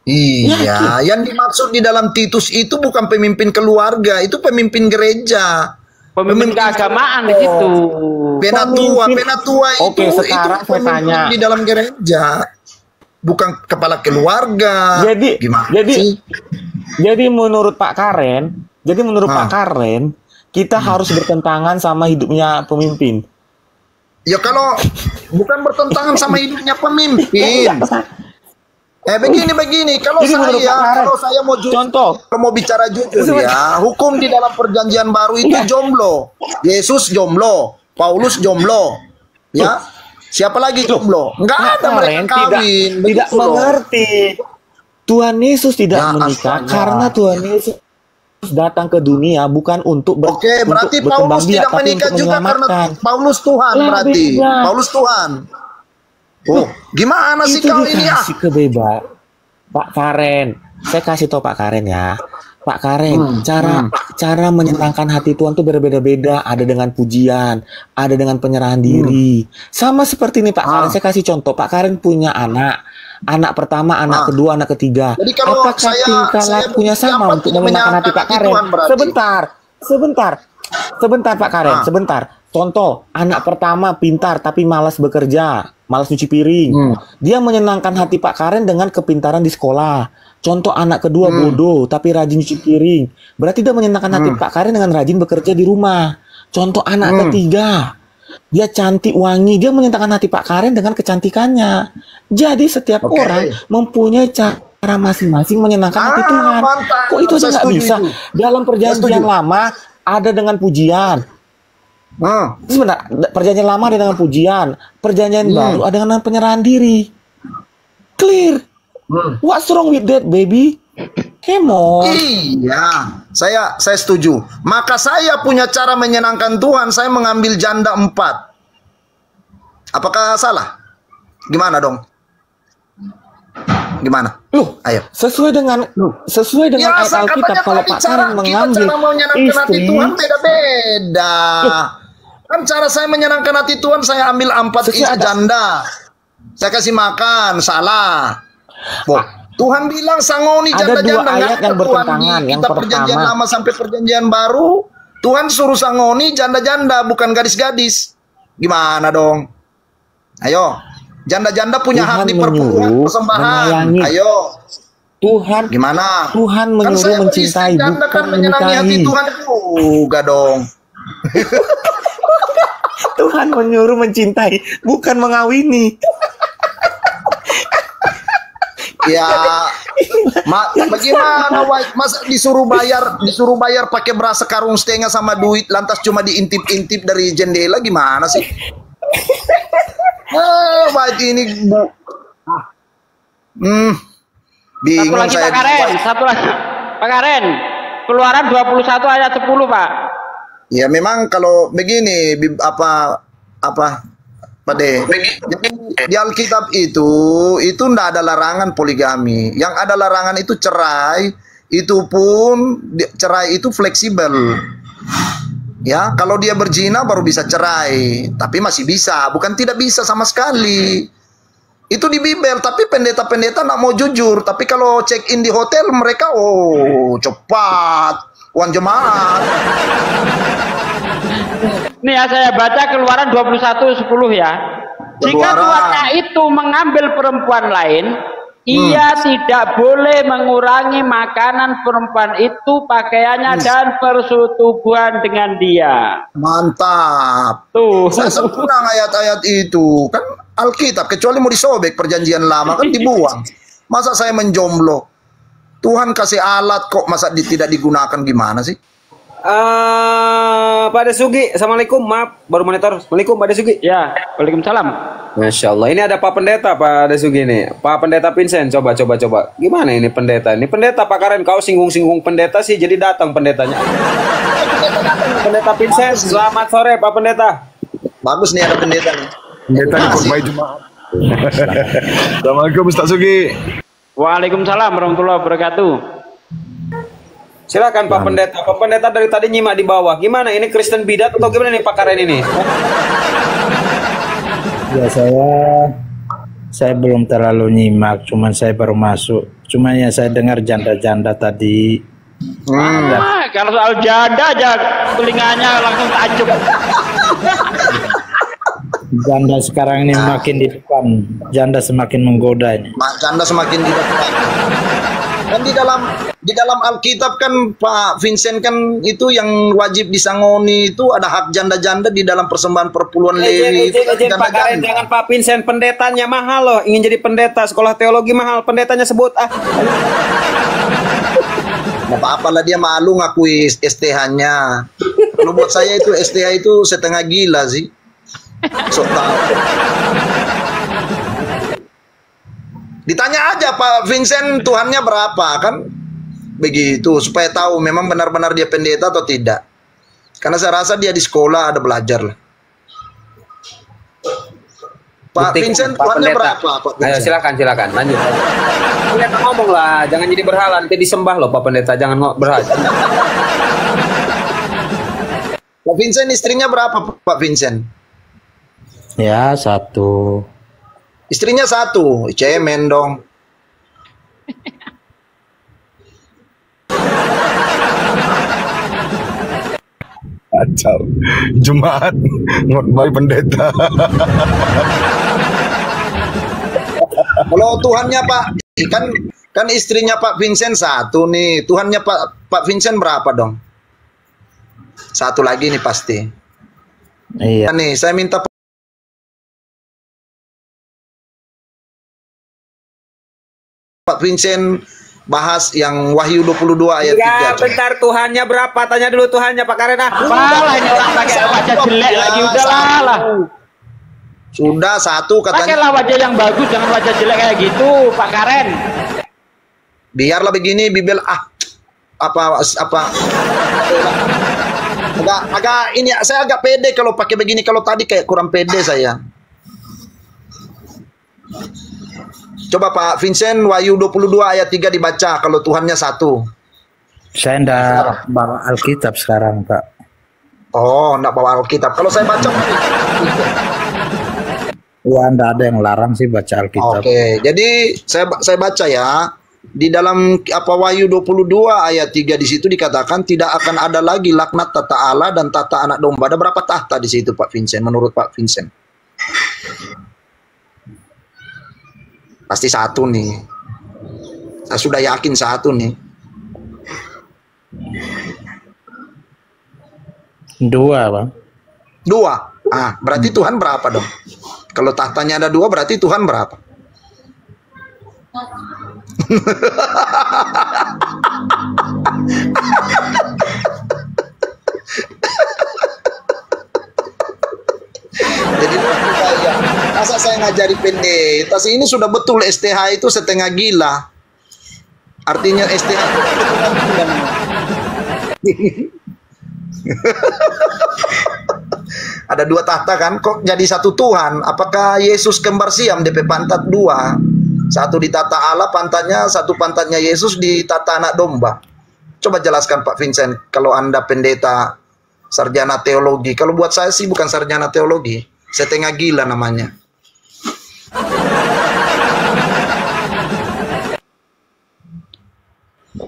B: Iya, yang dimaksud di dalam Titus itu bukan pemimpin keluarga, itu pemimpin gereja.
F: Pemimpin keagamaan di situ.
B: Penatua itu.
D: Oke, sekarang saya tanya.
B: Di dalam gereja. Bukan kepala keluarga.
D: Jadi menurut Pak Karen, Pak Karen, kita harus bertentangan sama hidupnya pemimpin.
B: Ya kalau bukan bertentangan sama hidupnya pemimpin. Begini. Kalau saya mau mau bicara jujur ya, hukum di dalam perjanjian baru itu jomblo. Yesus jomblo, Paulus jomblo. Ya. Siapa lagi jomblo? Enggak ada mereka kawin.
D: Tidak mengerti. Tuhan Yesus tidak menikah karena Tuhan Yesus datang ke dunia bukan untuk
B: Oke, berarti
D: untuk berkembang
B: Paulus
D: biak,
B: tidak
D: tapi
B: menikah
D: untuk
B: juga karena
D: menyelamatkan.
B: Paulus Tuhan
D: Lah,
B: berarti.
D: beda.
B: Paulus Tuhan. Oh, gimana sih
D: Itu
B: kau ini ah?
D: dikasih kebebas. Pak Karen, saya kasih tau Pak Karen ya. Pak Karen, cara menyenangkan hati Tuhan tuh berbeda-beda. Ada dengan pujian, ada dengan penyerahan diri. Sama seperti ini Pak Karen, saya kasih contoh. Pak Karen punya anak pertama, anak kedua, anak ketiga.
B: Jadi kalau
D: apakah tingkah
B: saya
D: lakunya sama
B: dapat
D: untuk
B: tidak
D: menyenangkan hati Pak
B: menyenangkan hati
D: Karen?
B: Tuhan berarti.
D: Sebentar Pak Karen, sebentar. Contoh, anak pertama pintar tapi malas bekerja, malas nyuci piring. Dia menyenangkan hati Pak Karen dengan kepintaran di sekolah. Contoh, anak kedua bodoh tapi rajin nyuci piring. Berarti dia menyenangkan hati Pak Karen dengan rajin bekerja di rumah. Contoh, anak ketiga, dia cantik wangi, dia menyenangkan hati Pak Karen dengan kecantikannya. Jadi setiap orang mempunyai cara masing-masing menyenangkan hati Tuhan.
B: Mantap.
D: Kok itu aja
B: Saya
D: nggak
B: setuju
D: bisa?
B: itu.
D: Dalam perjanjian lama ada dengan pujian. Sebentar, perjanjian lama ada dengan pujian, perjanjian baru ada dengan penyerahan diri. Clear. What's wrong with that, baby? Come on.
B: Iya, saya setuju. Maka saya punya cara menyenangkan Tuhan. Saya mengambil janda 4. Apakah salah? Gimana dong? Gimana?
D: Loh,
B: Ayo.
D: sesuai dengan
B: Ya,
D: ayat Alkitab,
B: katanya
D: kalau
B: tadi
D: Pak Karen mengambil
B: kita cara menyenangkan hati
D: istri,
B: Tuhan beda-beda. Kan cara saya menyenangkan hati Tuhan, saya ambil 4 istri janda. Saya kasih makan, salah. Tuhan bilang sangoni
D: ada dua
B: janda-janda.
D: ayat yang bertentangan. Yang
B: Kita perjanjian
D: pertama,
B: lama sampai perjanjian baru, Tuhan suruh sangoni janda-janda, bukan gadis-gadis. Gimana dong? Ayo, janda-janda punya
D: Tuhan
B: hak di perpuluhan
D: menyuruh
B: persembahan.
D: menyayangi.
B: Ayo,
D: Tuhan
B: gimana?
D: Tuhan
B: Kan
D: menyuruh
B: saya
D: mencintai,
B: beristri janda
D: bukan
B: kan menyenangi hati
D: menikahi.
B: Tuhan juga dong.
D: Tuhan menyuruh mencintai, bukan mengawini.
B: Ya, bagaimana? Masa disuruh bayar pakai beras sekarung setengah sama duit, lantas cuma diintip-intip dari jendela, gimana sih? Baik ini bu. Bingung
F: Satu lagi
B: saya.
F: Pak Karen, satu lagi. Pak Karen, Keluaran 21 ayat 10, Pak.
B: Ya memang kalau begini Pak De. Jadi di Alkitab itu enggak ada larangan poligami. Yang ada larangan itu cerai. Itu pun cerai itu fleksibel. Ya, kalau dia berzina baru bisa cerai, tapi masih bisa, bukan tidak bisa sama sekali. Itu di Bible, tapi pendeta-pendeta nak mau jujur. Tapi kalau check in di hotel mereka cepat, uang jemaat.
F: Nih ya, saya baca Keluaran 21:10 ya. Jika tuannya itu mengambil perempuan lain, ia tidak boleh mengurangi makanan perempuan itu, pakaiannya dan persetubuhan dengan dia.
B: Mantap.
F: Tuh.
B: Saya senang ayat-ayat itu. Kan Alkitab, kecuali mau disobek perjanjian lama kan dibuang. Masa saya menjomblo? Tuhan kasih alat kok, masa tidak digunakan, gimana sih?
G: Pak Desugi, assalamualaikum, maaf baru monitor. Assalamualaikum Pak Desugi.
F: Ya, waalaikumsalam.
G: Masya Allah, ini ada Pak Pendeta Pak Desugi nih. Pak Pendeta Vincent, coba. Gimana ini pendeta? Ini pendeta Pak Karen, kau singgung-singgung pendeta sih, jadi datang pendetanya. Pendeta Vincent, selamat sore Pak Pendeta.
B: Bagus nih ada pendeta nih.
H: Pendeta di khotbah Jumat. Assalamualaikum Ustaz Sugi.
F: Waalaikumsalam warahmatullahi wabarakatuh.
G: Silakan Pak Pendeta. Pak Pendeta dari tadi nyimak di bawah. Gimana ini Kristen bidat atau gimana nih Pak Karen ini?
I: Ya saya belum terlalu nyimak, cuman saya baru masuk. Cuma ya saya dengar janda-janda tadi.
F: Kalau soal janda aja telinganya langsung tajuk.
I: Janda sekarang ini makin di depan, janda semakin menggoda ini.
B: Janda semakin di depan. Kan di dalam Alkitab kan Pak Vincent kan itu yang wajib disangoni itu ada hak janda-janda di dalam persembahan perpuluhan Lewi.
G: Pak Karen, jangan Pak Vincent, pendetanya mahal loh. Ingin jadi pendeta, sekolah teologi mahal, pendetanya sebut
B: Apa-apa lah dia malu ngakui STH-nya. Kalau buat saya itu STH itu setengah gila sih. Sok tahu. Ditanya aja Pak Vincent Tuhannya berapa kan? begitu supaya tahu memang benar-benar dia pendeta atau tidak. Karena saya rasa dia di sekolah ada belajar lah. Pak
G: Bukti,
B: Vincent,
G: Pak
B: tuannya
G: Pendeta.
B: berapa Pak
G: Ayo
B: Vincent?
G: silakan lanjut. Pendeta ngomong lah, jangan jadi berhala nanti disembah loh Pak Pendeta, jangan berhala.
B: Pak Vincent istrinya berapa Pak Vincent?
I: Ya, 1.
B: Istrinya 1, cemen dong.
H: Kacau. Jemaat ngotbah pendeta.
B: Kalau Tuhannya Pak, kan istrinya Pak Vincent 1 nih. Tuhannya Pak Vincent berapa dong? 1 lagi nih pasti.
I: Iya.
B: Nih, saya minta Pak Vincent bahas yang Wahyu 22 ayat 3.
G: Ya, bentar Tuhannya berapa? Tanya dulu Tuhannya Pak Karen.
F: Apalah ini orang pakai wajah jelek lagi, udahlah lah.
B: Sudah 1 katanya.
F: Pakailah wajah yang bagus, jangan wajah jelek kayak gitu, Pak Karen.
B: Biarlah begini Bibel apa agak ini saya agak pede kalau pakai begini, kalau tadi kayak kurang pede saya. Coba Pak Vincent Wahyu 22 ayat 3 dibaca kalau Tuhannya 1.
I: Saya enggak bawa Alkitab sekarang, Pak.
B: Oh, enggak bawa Alkitab. Kalau saya baca
I: Wah, enggak ada yang larang sih baca Alkitab.
B: Oke, jadi saya baca ya. Di dalam Wahyu 22 ayat 3 di situ dikatakan tidak akan ada lagi laknat tata Allah dan tata anak domba. Ada berapa tahta di situ Pak Vincent menurut Pak Vincent? Pasti 1 nih. Saya sudah yakin 1 nih.
I: 2, Bang.
B: 2. Berarti Tuhan berapa dong? Kalau tahtanya ada 2 berarti Tuhan berapa? Jadi masa saya ngajari pendeta sih, ini sudah betul STH itu setengah gila. Artinya STH itu ada 2 tahta kan, kok jadi 1 Tuhan? Apakah Yesus kembar siam DP pantat 2? 1 di tata Allah pantatnya, 1 pantatnya Yesus di tata anak domba. Coba jelaskan Pak Vincent, kalau Anda pendeta sarjana teologi. Kalau buat saya sih bukan sarjana teologi, setengah gila namanya.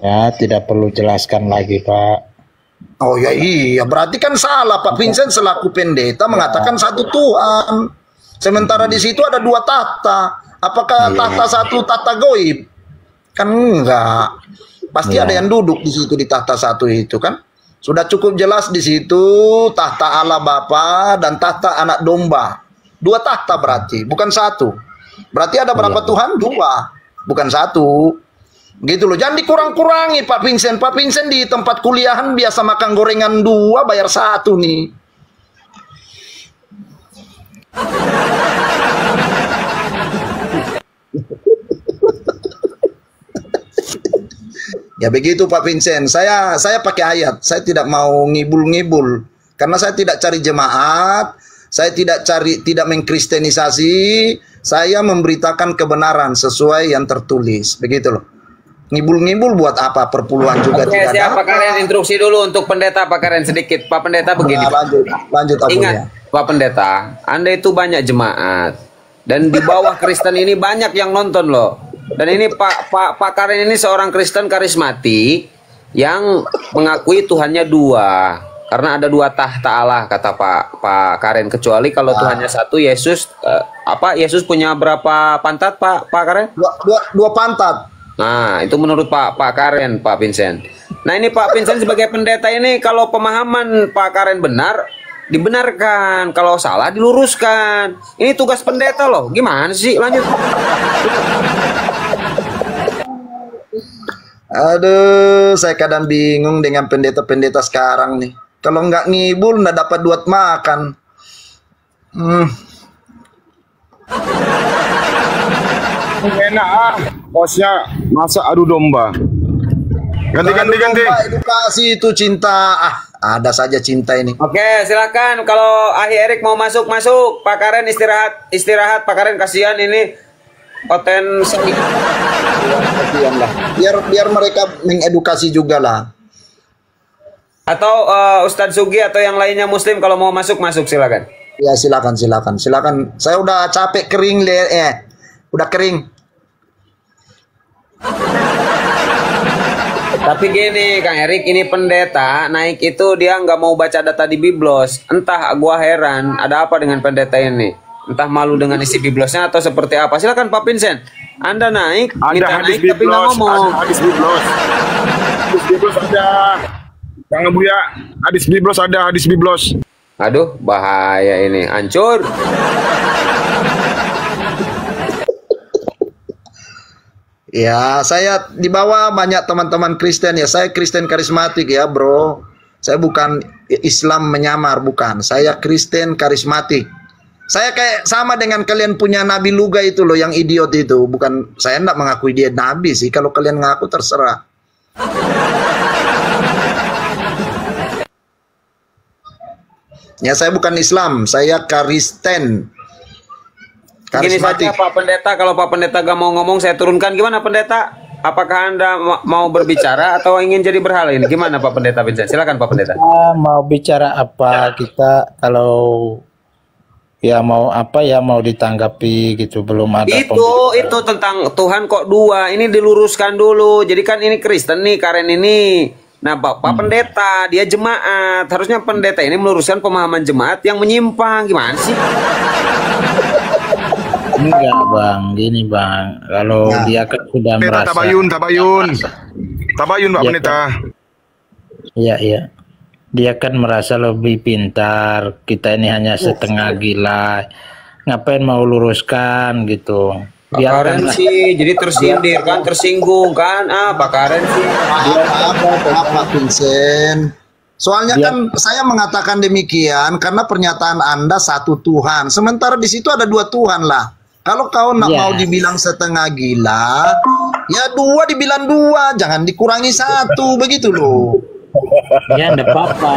I: Ya, tidak perlu jelaskan lagi, Pak.
B: Oh ya iya, berarti kan salah Pak Vincent selaku pendeta mengatakan 1 Tuhan. Sementara di situ ada 2 tahta. Apakah tahta 1 tahta goib? Kan enggak. Pasti ada yang duduk di situ di tahta 1 itu kan. Sudah cukup jelas di situ tahta Allah Bapa dan tahta anak domba. 2 tahta berarti, bukan 1. Berarti ada berapa Tuhan? 2, bukan 1. Gitu loh, jangan dikurang-kurangi Pak Vincent. Pak Vincent di tempat kuliahan biasa makan gorengan 2, bayar 1 nih. Ya begitu Pak Vincent. Saya pakai ayat. Saya tidak mau ngibul-ngibul karena saya tidak cari jemaat, saya tidak mengkristenisasi, saya memberitakan kebenaran sesuai yang tertulis. Begitu loh. Ngibul-ngibul buat apa? Perpuluhan juga tidak ada.
G: Pak Karen instruksi dulu untuk pendeta Pak Karen sedikit. Pak Pendeta begini.
B: Lanjut Abu.
G: Ingat Pak Pendeta, Anda itu banyak jemaat dan di bawah Kristen ini banyak yang nonton loh. Dan ini Pak Karen ini seorang Kristen karismatik yang mengakui Tuhannya 2 karena ada 2 tahta Allah kata Pak Karen, kecuali kalau Tuhannya 1 Yesus. Yesus punya berapa pantat Pak Karen?
B: 2 pantat.
G: Nah, itu menurut Pak Karen, Pak Vincent. Nah, ini Pak Vincent sebagai pendeta ini, kalau pemahaman Pak Karen benar, dibenarkan. Kalau salah, diluruskan. Ini tugas pendeta loh. Gimana sih? Lanjut.
B: Aduh, saya kadang bingung dengan pendeta-pendeta sekarang nih. Kalau nggak ngibul, nggak dapat duit makan.
H: Enak bosnya masak adu domba. Ganti.
B: Edukasi itu cinta. Ada saja cinta ini.
G: Oke, silakan kalau Ahi Erik mau masuk. Pak Karen istirahat. Pak Karen kasihan ini potensi.
B: Kasihan lah. Biar mereka mengedukasi juga lah.
G: Atau Ustadz Sugi atau yang lainnya Muslim kalau mau masuk silakan.
B: Ya silakan. Saya udah capek kering udah kering.
G: Tapi gini Kang Erik, ini pendeta naik itu dia nggak mau baca data di Biblos. Entah gua heran ada apa dengan pendeta ini. Entah malu dengan isi Biblosnya atau seperti apa. Silakan Pak Vincent. Anda naik, minta naik tapi nggak ngomong.
H: Ada hadis Biblos ada. Jangan Buya, hadis Biblos.
G: Aduh, bahaya ini, hancur.
B: Ya, saya di bawah banyak teman-teman Kristen ya. Saya Kristen karismatik ya, bro. Saya bukan Islam menyamar, bukan. Saya Kristen karismatik. Saya kayak sama dengan kalian punya Nabi Luga itu loh, yang idiot itu. Bukan, saya enggak mengakui dia Nabi sih. Kalau kalian ngaku terserah. Ya, saya bukan Islam. Saya Kristen.
G: Gini saja Pak Pendeta, kalau Pak Pendeta gak mau ngomong saya turunkan. Gimana Pendeta? Apakah Anda mau berbicara atau ingin jadi berhala ini? Gimana Pak Pendeta Vincent? Silakan Pak Pendeta.
I: Mau bicara apa kita, kalau ya mau apa ya, mau ditanggapi gitu, belum ada.
G: Itu tentang Tuhan kok dua. Ini diluruskan dulu. Jadi kan ini Kristen nih Karen ini. Nah Pak Pendeta dia jemaat. Harusnya pendeta ini meluruskan pemahaman jemaat yang menyimpang. Gimana sih?
I: Enggak Bang, gini Bang, kalau dia kan sudah merasa
H: Tabayun Pak Pendeta.
I: Iya. Dia kan merasa lebih pintar, kita ini hanya setengah gila. Ngapain mau luruskan gitu?
G: Pak Karen sih jadi tersindir kan, tersinggung kan. Pak Karen sih.
B: Apa Vincent? Soalnya kan saya mengatakan demikian karena pernyataan Anda satu Tuhan. Sementara di situ ada dua Tuhan lah. Kalau kau nak mau dibilang setengah gila, ya dua dibilang dua, jangan dikurangi satu, begitu loh.
I: Ya enggak apa-apa.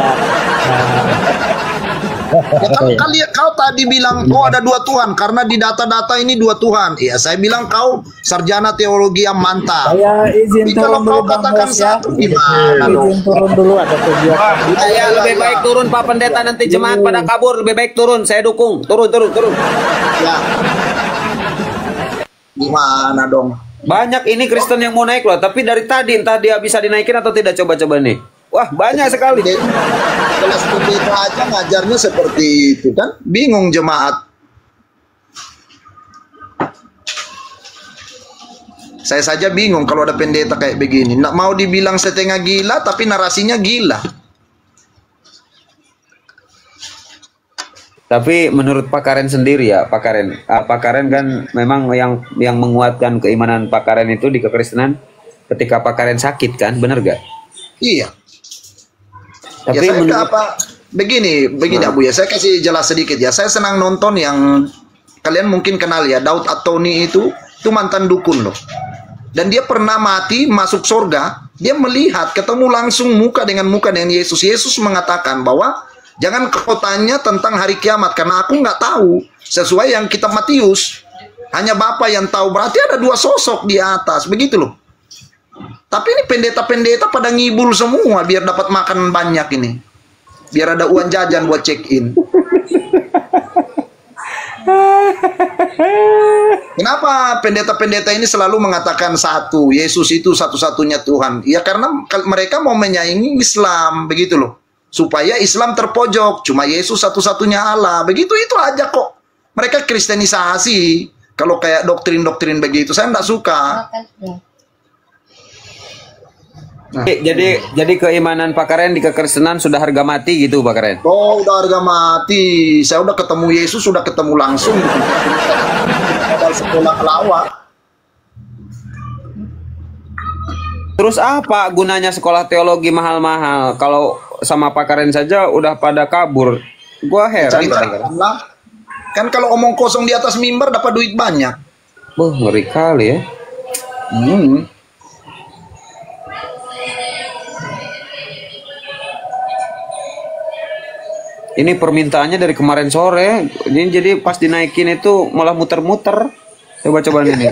B: Ya kan kau tadi bilang ada dua Tuhan karena di data-data ini dua Tuhan. Iya, saya bilang kau sarjana teologi yang mantap.
I: Saya izin
B: kalau kau katakan satu gimana?
I: Izin turun dulu, ada kegiatan.
G: Ya lebih baik turun Pak Pendeta, nanti jemaat pada kabur. Lebih baik turun, saya dukung. Turun.
B: Ya. Gimana dong?
G: Banyak ini Kristen yang mau naik loh, tapi dari tadi entah dia bisa dinaikin atau tidak, coba-coba nih. Wah, banyak sekali.
B: Kelas pendeta aja ngajarnya seperti itu kan? Bingung jemaat. Saya saja bingung kalau ada pendeta kayak begini. Nggak mau dibilang setengah gila, tapi narasinya gila.
G: Tapi menurut Pak Karen sendiri ya, Pak Karen kan memang yang menguatkan keimanan Pak Karen itu di kekristenan ketika Pak Karen sakit kan, benar gak?
B: Iya.
G: Tapi
B: ya saya begini Abu ya, saya kasih jelas sedikit ya. Saya senang nonton yang kalian mungkin kenal ya, Daud Atoni itu mantan dukun loh. Dan dia pernah mati masuk surga, dia melihat ketemu langsung muka dengan Yesus. Yesus mengatakan bahwa jangan kau tanya tentang hari kiamat karena aku nggak tahu. Sesuai yang kitab Matius, hanya Bapa yang tahu. Berarti ada dua sosok di atas, begitu loh. Tapi ini pendeta-pendeta pada ngibul semua biar dapat makan banyak ini. Biar ada uang jajan buat check in. Kenapa pendeta-pendeta ini selalu mengatakan satu, Yesus itu satu-satunya Tuhan? Ya karena mereka mau menyaingi Islam, begitu loh. Supaya Islam terpojok, cuma Yesus satu-satunya Allah. Begitu itu aja kok. Mereka kristenisasi. Kalau kayak doktrin-doktrin begitu, saya enggak suka.
G: Nah. Jadi keimanan Pak Karen di kekristenan sudah harga mati gitu Pak Karen?
B: Oh, udah harga mati. Saya udah ketemu Yesus, sudah ketemu langsung. Dari sekolah lawak.
G: Terus apa gunanya sekolah teologi mahal-mahal kalau sama Pak Karen saja udah pada kabur? Gua heran.
B: Kan kalau omong kosong di atas mimbar dapat duit banyak.
G: Ngeri kali ya. Ini permintaannya dari kemarin sore. Ini jadi pas dinaikin itu malah muter-muter. Coba ini.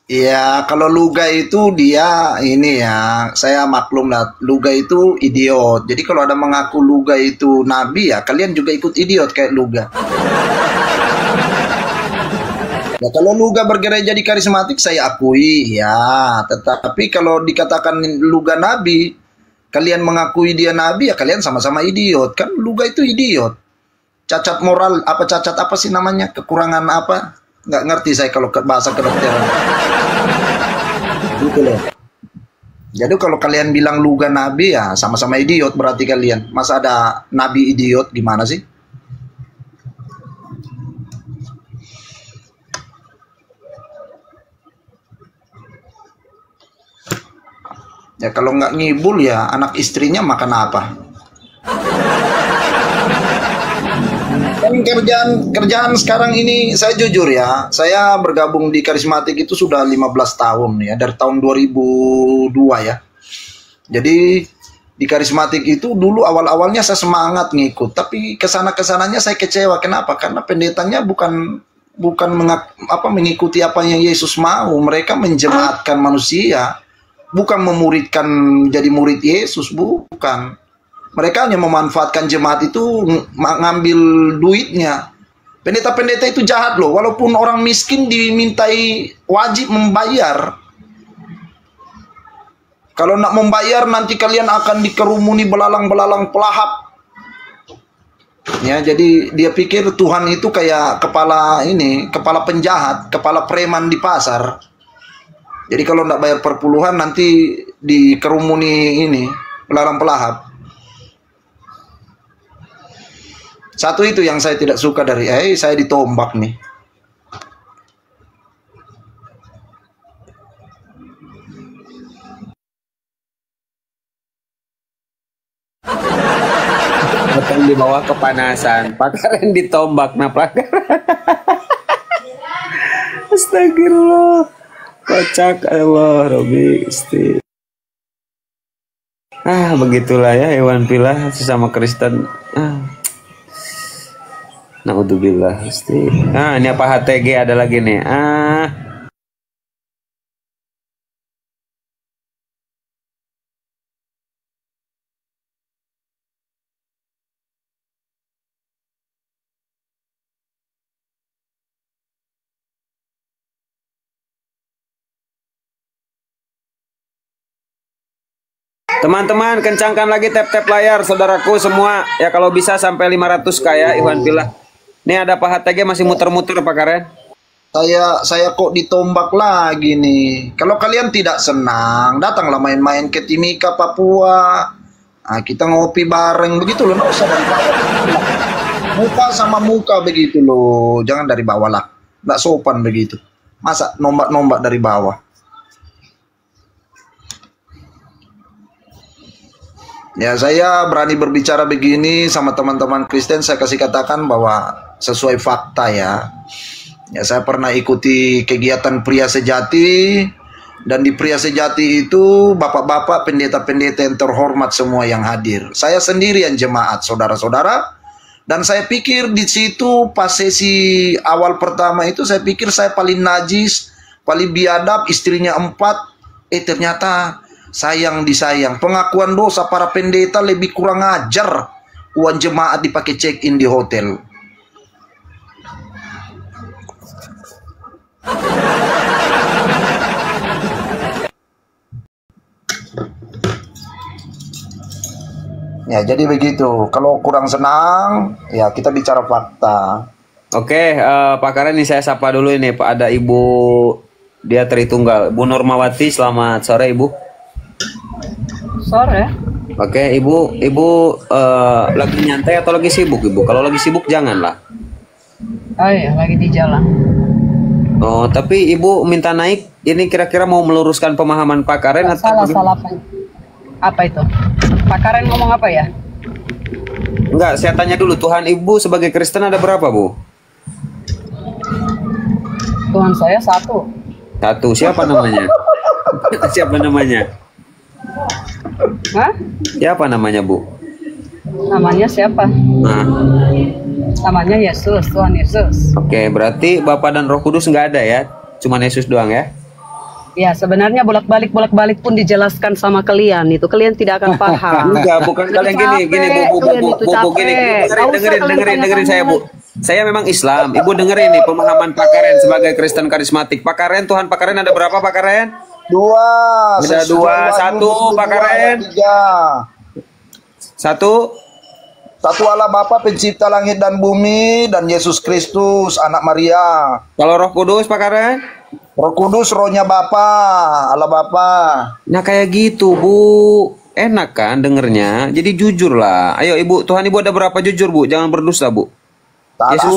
B: Ya, kalau Luga itu dia ini ya, saya maklum lah, Luga itu idiot. Jadi kalau ada mengaku Luga itu nabi ya, kalian juga ikut idiot kayak Luga. Ya, kalau Luga bergereja di karismatik saya akui ya, tetapi kalau dikatakan Luga nabi, kalian mengakui dia nabi ya kalian sama-sama idiot. Kan Luga itu idiot. Cacat moral, cacat apa sih namanya? Kekurangan apa? Nggak ngerti saya kalau bahasa kedokteran. Gitu loh. Jadi kalau kalian bilang Luga nabi ya sama-sama idiot berarti kalian. Masa ada nabi idiot gimana sih? Ya kalau nggak ngibul ya anak istrinya makan apa? Kerjaan sekarang ini saya jujur ya, saya bergabung di karismatik itu sudah 15 tahun ya, dari tahun 2002 ya. Jadi di karismatik itu dulu awal-awalnya saya semangat ngikut, tapi kesananya saya kecewa. Kenapa? Karena pendetanya bukan mengikuti apa yang Yesus mau. Mereka menjemaatkan manusia, bukan memuridkan jadi murid Yesus, bukan. Mereka hanya memanfaatkan jemaat itu ngambil duitnya. Pendeta-pendeta itu jahat loh. Walaupun orang miskin dimintai wajib membayar. Kalau nak membayar nanti kalian akan dikerumuni belalang-belalang pelahap. Ya, jadi dia pikir Tuhan itu kayak kepala penjahat, kepala preman di pasar. Jadi kalau nak bayar perpuluhan nanti dikerumuni belalang pelahap. Satu itu yang saya tidak suka dari saya ditombak nih.
G: Betul di bawah kepanasan. Pak Karen ditombak Pak. Astagfirullah. Kocak Allah Robi Isti. Begitulah ya hewan pilah sesama Kristen. Naudzubillah Gusti. Ini apa HTG ada lagi nih. Teman-teman, kencangkan lagi tap-tap layar saudaraku semua. Ya kalau bisa sampai 500 ya Iwan Pilah. Ini ada Pak HTG masih muter-muter Pak Karen.
B: Saya kok ditombak lagi nih. Kalau kalian tidak senang, datanglah main-main ke Timika, Papua. Kita ngopi bareng begitu loh, nggak usah dari bawah. Muka sama muka begitu loh, jangan dari bawah lah. Nggak sopan begitu. Masa nombak-nombak dari bawah. Ya, saya berani berbicara begini sama teman-teman Kristen, saya kasih katakan bahwa sesuai fakta ya. Ya, saya pernah ikuti kegiatan Pria Sejati, dan di Pria Sejati itu bapak-bapak pendeta-pendeta yang terhormat semua yang hadir. Saya sendirian jemaat, saudara-saudara, dan saya pikir di situ pas sesi awal pertama itu saya pikir saya paling najis, paling biadab, istrinya 4. Ternyata sayang disayang. Pengakuan dosa para pendeta lebih kurang ajar. Uang jemaat dipakai check-in di hotel. Ya, jadi begitu. Kalau kurang senang, ya kita bicara fakta.
G: Oke, Pak Karen ini saya sapa dulu ini. Pak, ada Ibu, dia Tritunggal. Bu Normawati, selamat sore Ibu.
J: Sore.
G: Oke, Ibu lagi nyantai atau lagi sibuk Ibu? Kalau lagi sibuk janganlah.
J: Oh iya, lagi di jalan.
G: Oh, tapi Ibu minta naik. Ini kira-kira mau meluruskan pemahaman Pak Karen atau
J: salah apa itu? Pak Karen ngomong apa ya?
G: Enggak, saya tanya dulu, Tuhan Ibu sebagai Kristen ada berapa, Bu?
J: Tuhan saya satu.
G: Satu, siapa namanya? Siapa namanya?
J: Hah?
G: Siapa namanya, Bu?
J: Namanya siapa?
G: Nah,
J: Namanya Yesus, Tuhan Yesus.
G: oke, berarti Bapa dan Roh Kudus nggak ada ya? Cuman Yesus doang ya?
J: Ya, sebenarnya bolak-balik pun dijelaskan sama kalian. Itu kalian tidak akan paham.
G: Enggak, bukan kalian gini, Bu, gini. Dengerin saya, Bu. Saya memang Islam. Ibu dengerin nih pemahaman Pak Karen sebagai Kristen karismatik. Pak Karen, Tuhan Pak Karen ada berapa Pak Karen?
B: 2.
G: Ada 2, 1 Pak Karen. 1.
B: Satu Allah Bapa pencipta langit dan bumi, dan Yesus Kristus anak Maria.
G: Kalau Roh Kudus Pak Karen?
B: Roh Kudus rohnya Bapa, Allah Bapa.
G: Nah kayak gitu, Bu. Enak kan dengernya? Jadi jujur lah. Ayo Ibu, Tuhan Ibu ada berapa jujur, Bu? Jangan berdusta, Bu.
B: Yesus.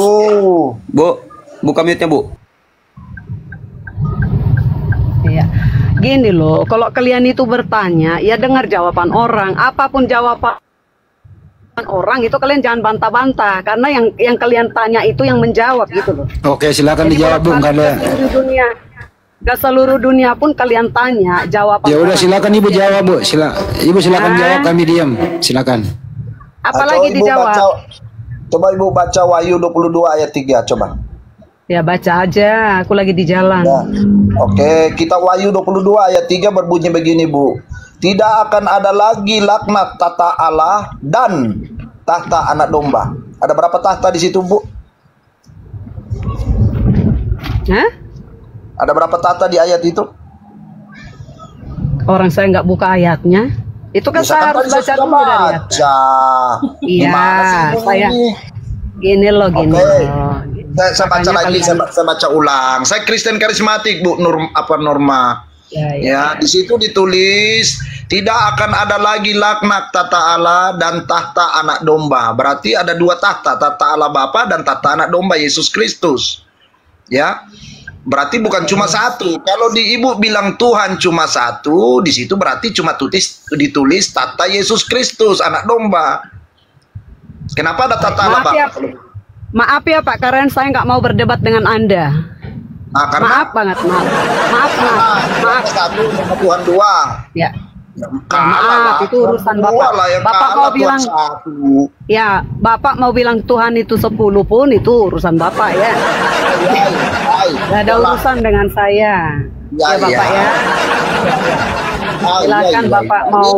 G: Bu, buka mute-nya, Bu.
J: Iya. Gini loh, kalau kalian itu bertanya, ya dengar jawaban orang. Apapun jawaban orang itu kalian jangan bantah-bantah, karena yang kalian tanya itu yang menjawab gitu loh.
E: Oke, silakan
J: Jadi
E: dijawab, Bung. Karena
J: ke seluruh dunia pun kalian tanya jawaban.
E: ya udah,
J: orang.
E: silakan Ibu jawab, Bu. Ibu silakan jawab, kami diam. Silakan.
J: Apalagi dijawab.
B: Coba Ibu baca Wahyu 22 ayat 3, coba.
J: Ya baca aja, aku lagi di jalan.
B: Ya. Oke, kita Wahyu 22 ayat 3 berbunyi begini, Bu. Tidak akan ada lagi laknat tahta Allah dan tahta anak domba. Ada berapa tahta di situ, Bu?
J: Hah?
B: Ada berapa tahta di ayat itu?
J: Orang saya nggak buka ayatnya. Itu kan saya harus baca dulu dari ayat. Iya, saya gini loh.
B: Saya baca lagi, saya baca ulang. Saya Kristen karismatik, Bu Norma. Ya, di situ ditulis tidak akan ada lagi laknat tahta Allah dan tahta anak domba. Berarti ada 2 tahta, tahta Allah Bapa dan tahta anak domba Yesus Kristus. Ya. Berarti bukan cuma 1. Kalau di Ibu bilang Tuhan cuma 1, di situ berarti cuma ditulis tahta Yesus Kristus anak domba. Kenapa ada tahta Allah Bapa?
J: Maaf ya Pak Karen, saya nggak mau berdebat dengan Anda.
B: Nah, karena
J: maaf banget, maaf.
B: Satu sama Tuhan 2.
J: Ya. Maaf, itu urusan Bapak. Bapak mau bilang ya, Bapak mau bilang Tuhan itu 10 pun itu urusan Bapak ya. Gak ada urusan dengan saya. Ya Bapak ya. Silakan Bapak mau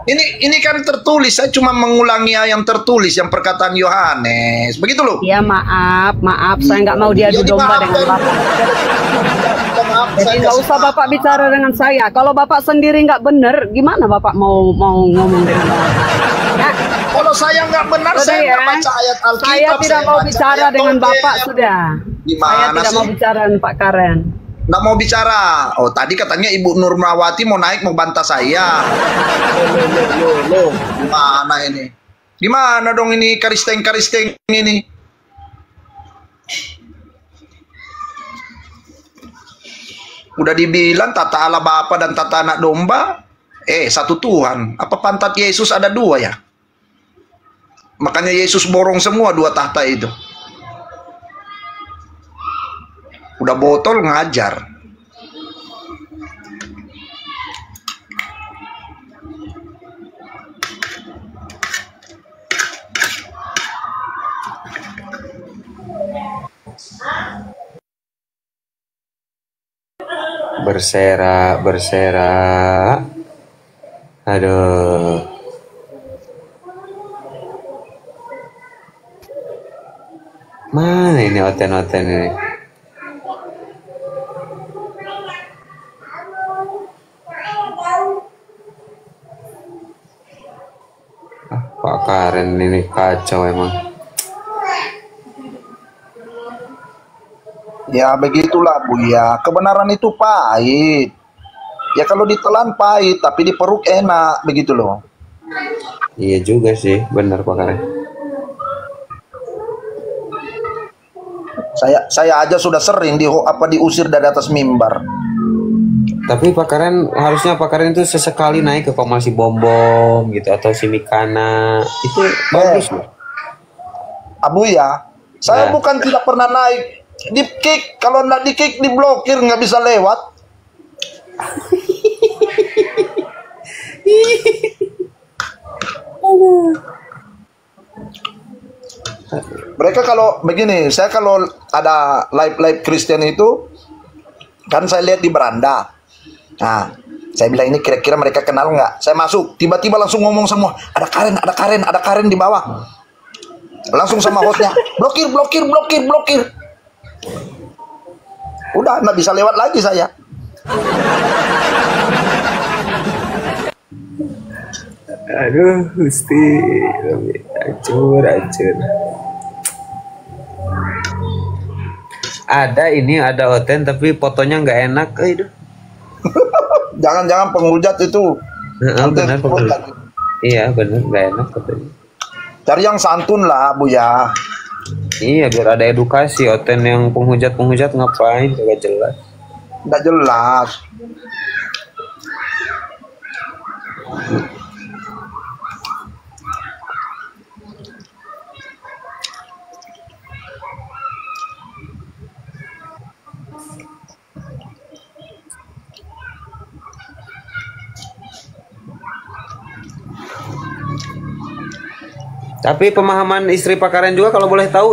B: Ini kan tertulis, saya cuma mengulangi yang tertulis, yang perkataan Yohanes. Begitu loh.
J: Ya maaf, saya nggak mau diadu domba dengan Bapak. Jadi nggak usah Bapak bicara dengan saya. Kalau Bapak sendiri nggak benar, gimana Bapak mau ngomong dengan Bapak? Ya.
B: Kalau saya nggak benar, saya nggak baca ayat Alkitab.
J: Saya tidak mau bicara dengan Bapak sudah. Saya tidak mau bicara dengan Pak Karen.
B: Nggak mau bicara. Oh, tadi katanya Ibu Nurmawati mau naik mau bantah saya. Loh. Gimana ini? Gimana dong ini karisteng ini? Udah dibilang tata Allah Bapa dan tata anak domba. Satu Tuhan. Apa pantat Yesus ada 2 ya? Makanya Yesus borong semua 2 tahta itu. Udah botol ngajar.
G: Berserak. Aduh. Mana ini oten-oten ini? Pak Karen ini kacau emang.
B: Ya begitulah Bu ya. Kebenaran itu pahit. Ya kalau ditelan pahit, tapi diperuk enak, begitu loh.
G: Iya juga sih, benar Pak Karen.
B: Saya aja sudah sering diusir dari atas mimbar.
G: Tapi Pak Karen, harusnya Pak Karen itu sesekali naik ke Komasi Bom gitu atau Simikana. Itu bagus loh.
B: Abu ya, saya bukan tidak pernah naik. Di kick, kalau nggak di kick diblokir, nggak bisa lewat. Mereka kalau begini, saya kalau ada live Kristen itu, kan saya lihat di beranda. Nah, saya bilang ini kira-kira mereka kenal nggak? Saya masuk, tiba-tiba langsung ngomong semua, ada Karen di bawah. Langsung sama hostnya, blokir. Udah, nggak bisa lewat lagi saya.
G: Aduh, Gusti, acur. Ada Oten tapi fotonya nggak enak, aduh.
B: Jangan-jangan penghujat itu.
G: Benar. Iya, benar, nggak enak fotonya.
B: Cari yang santun lah, Bu ya.
G: Iya, biar ada edukasi. Oten yang penghujat ngapain? Gak jelas.
B: Nggak jelas.
G: Tapi pemahaman istri Pak Karen juga kalau boleh tahu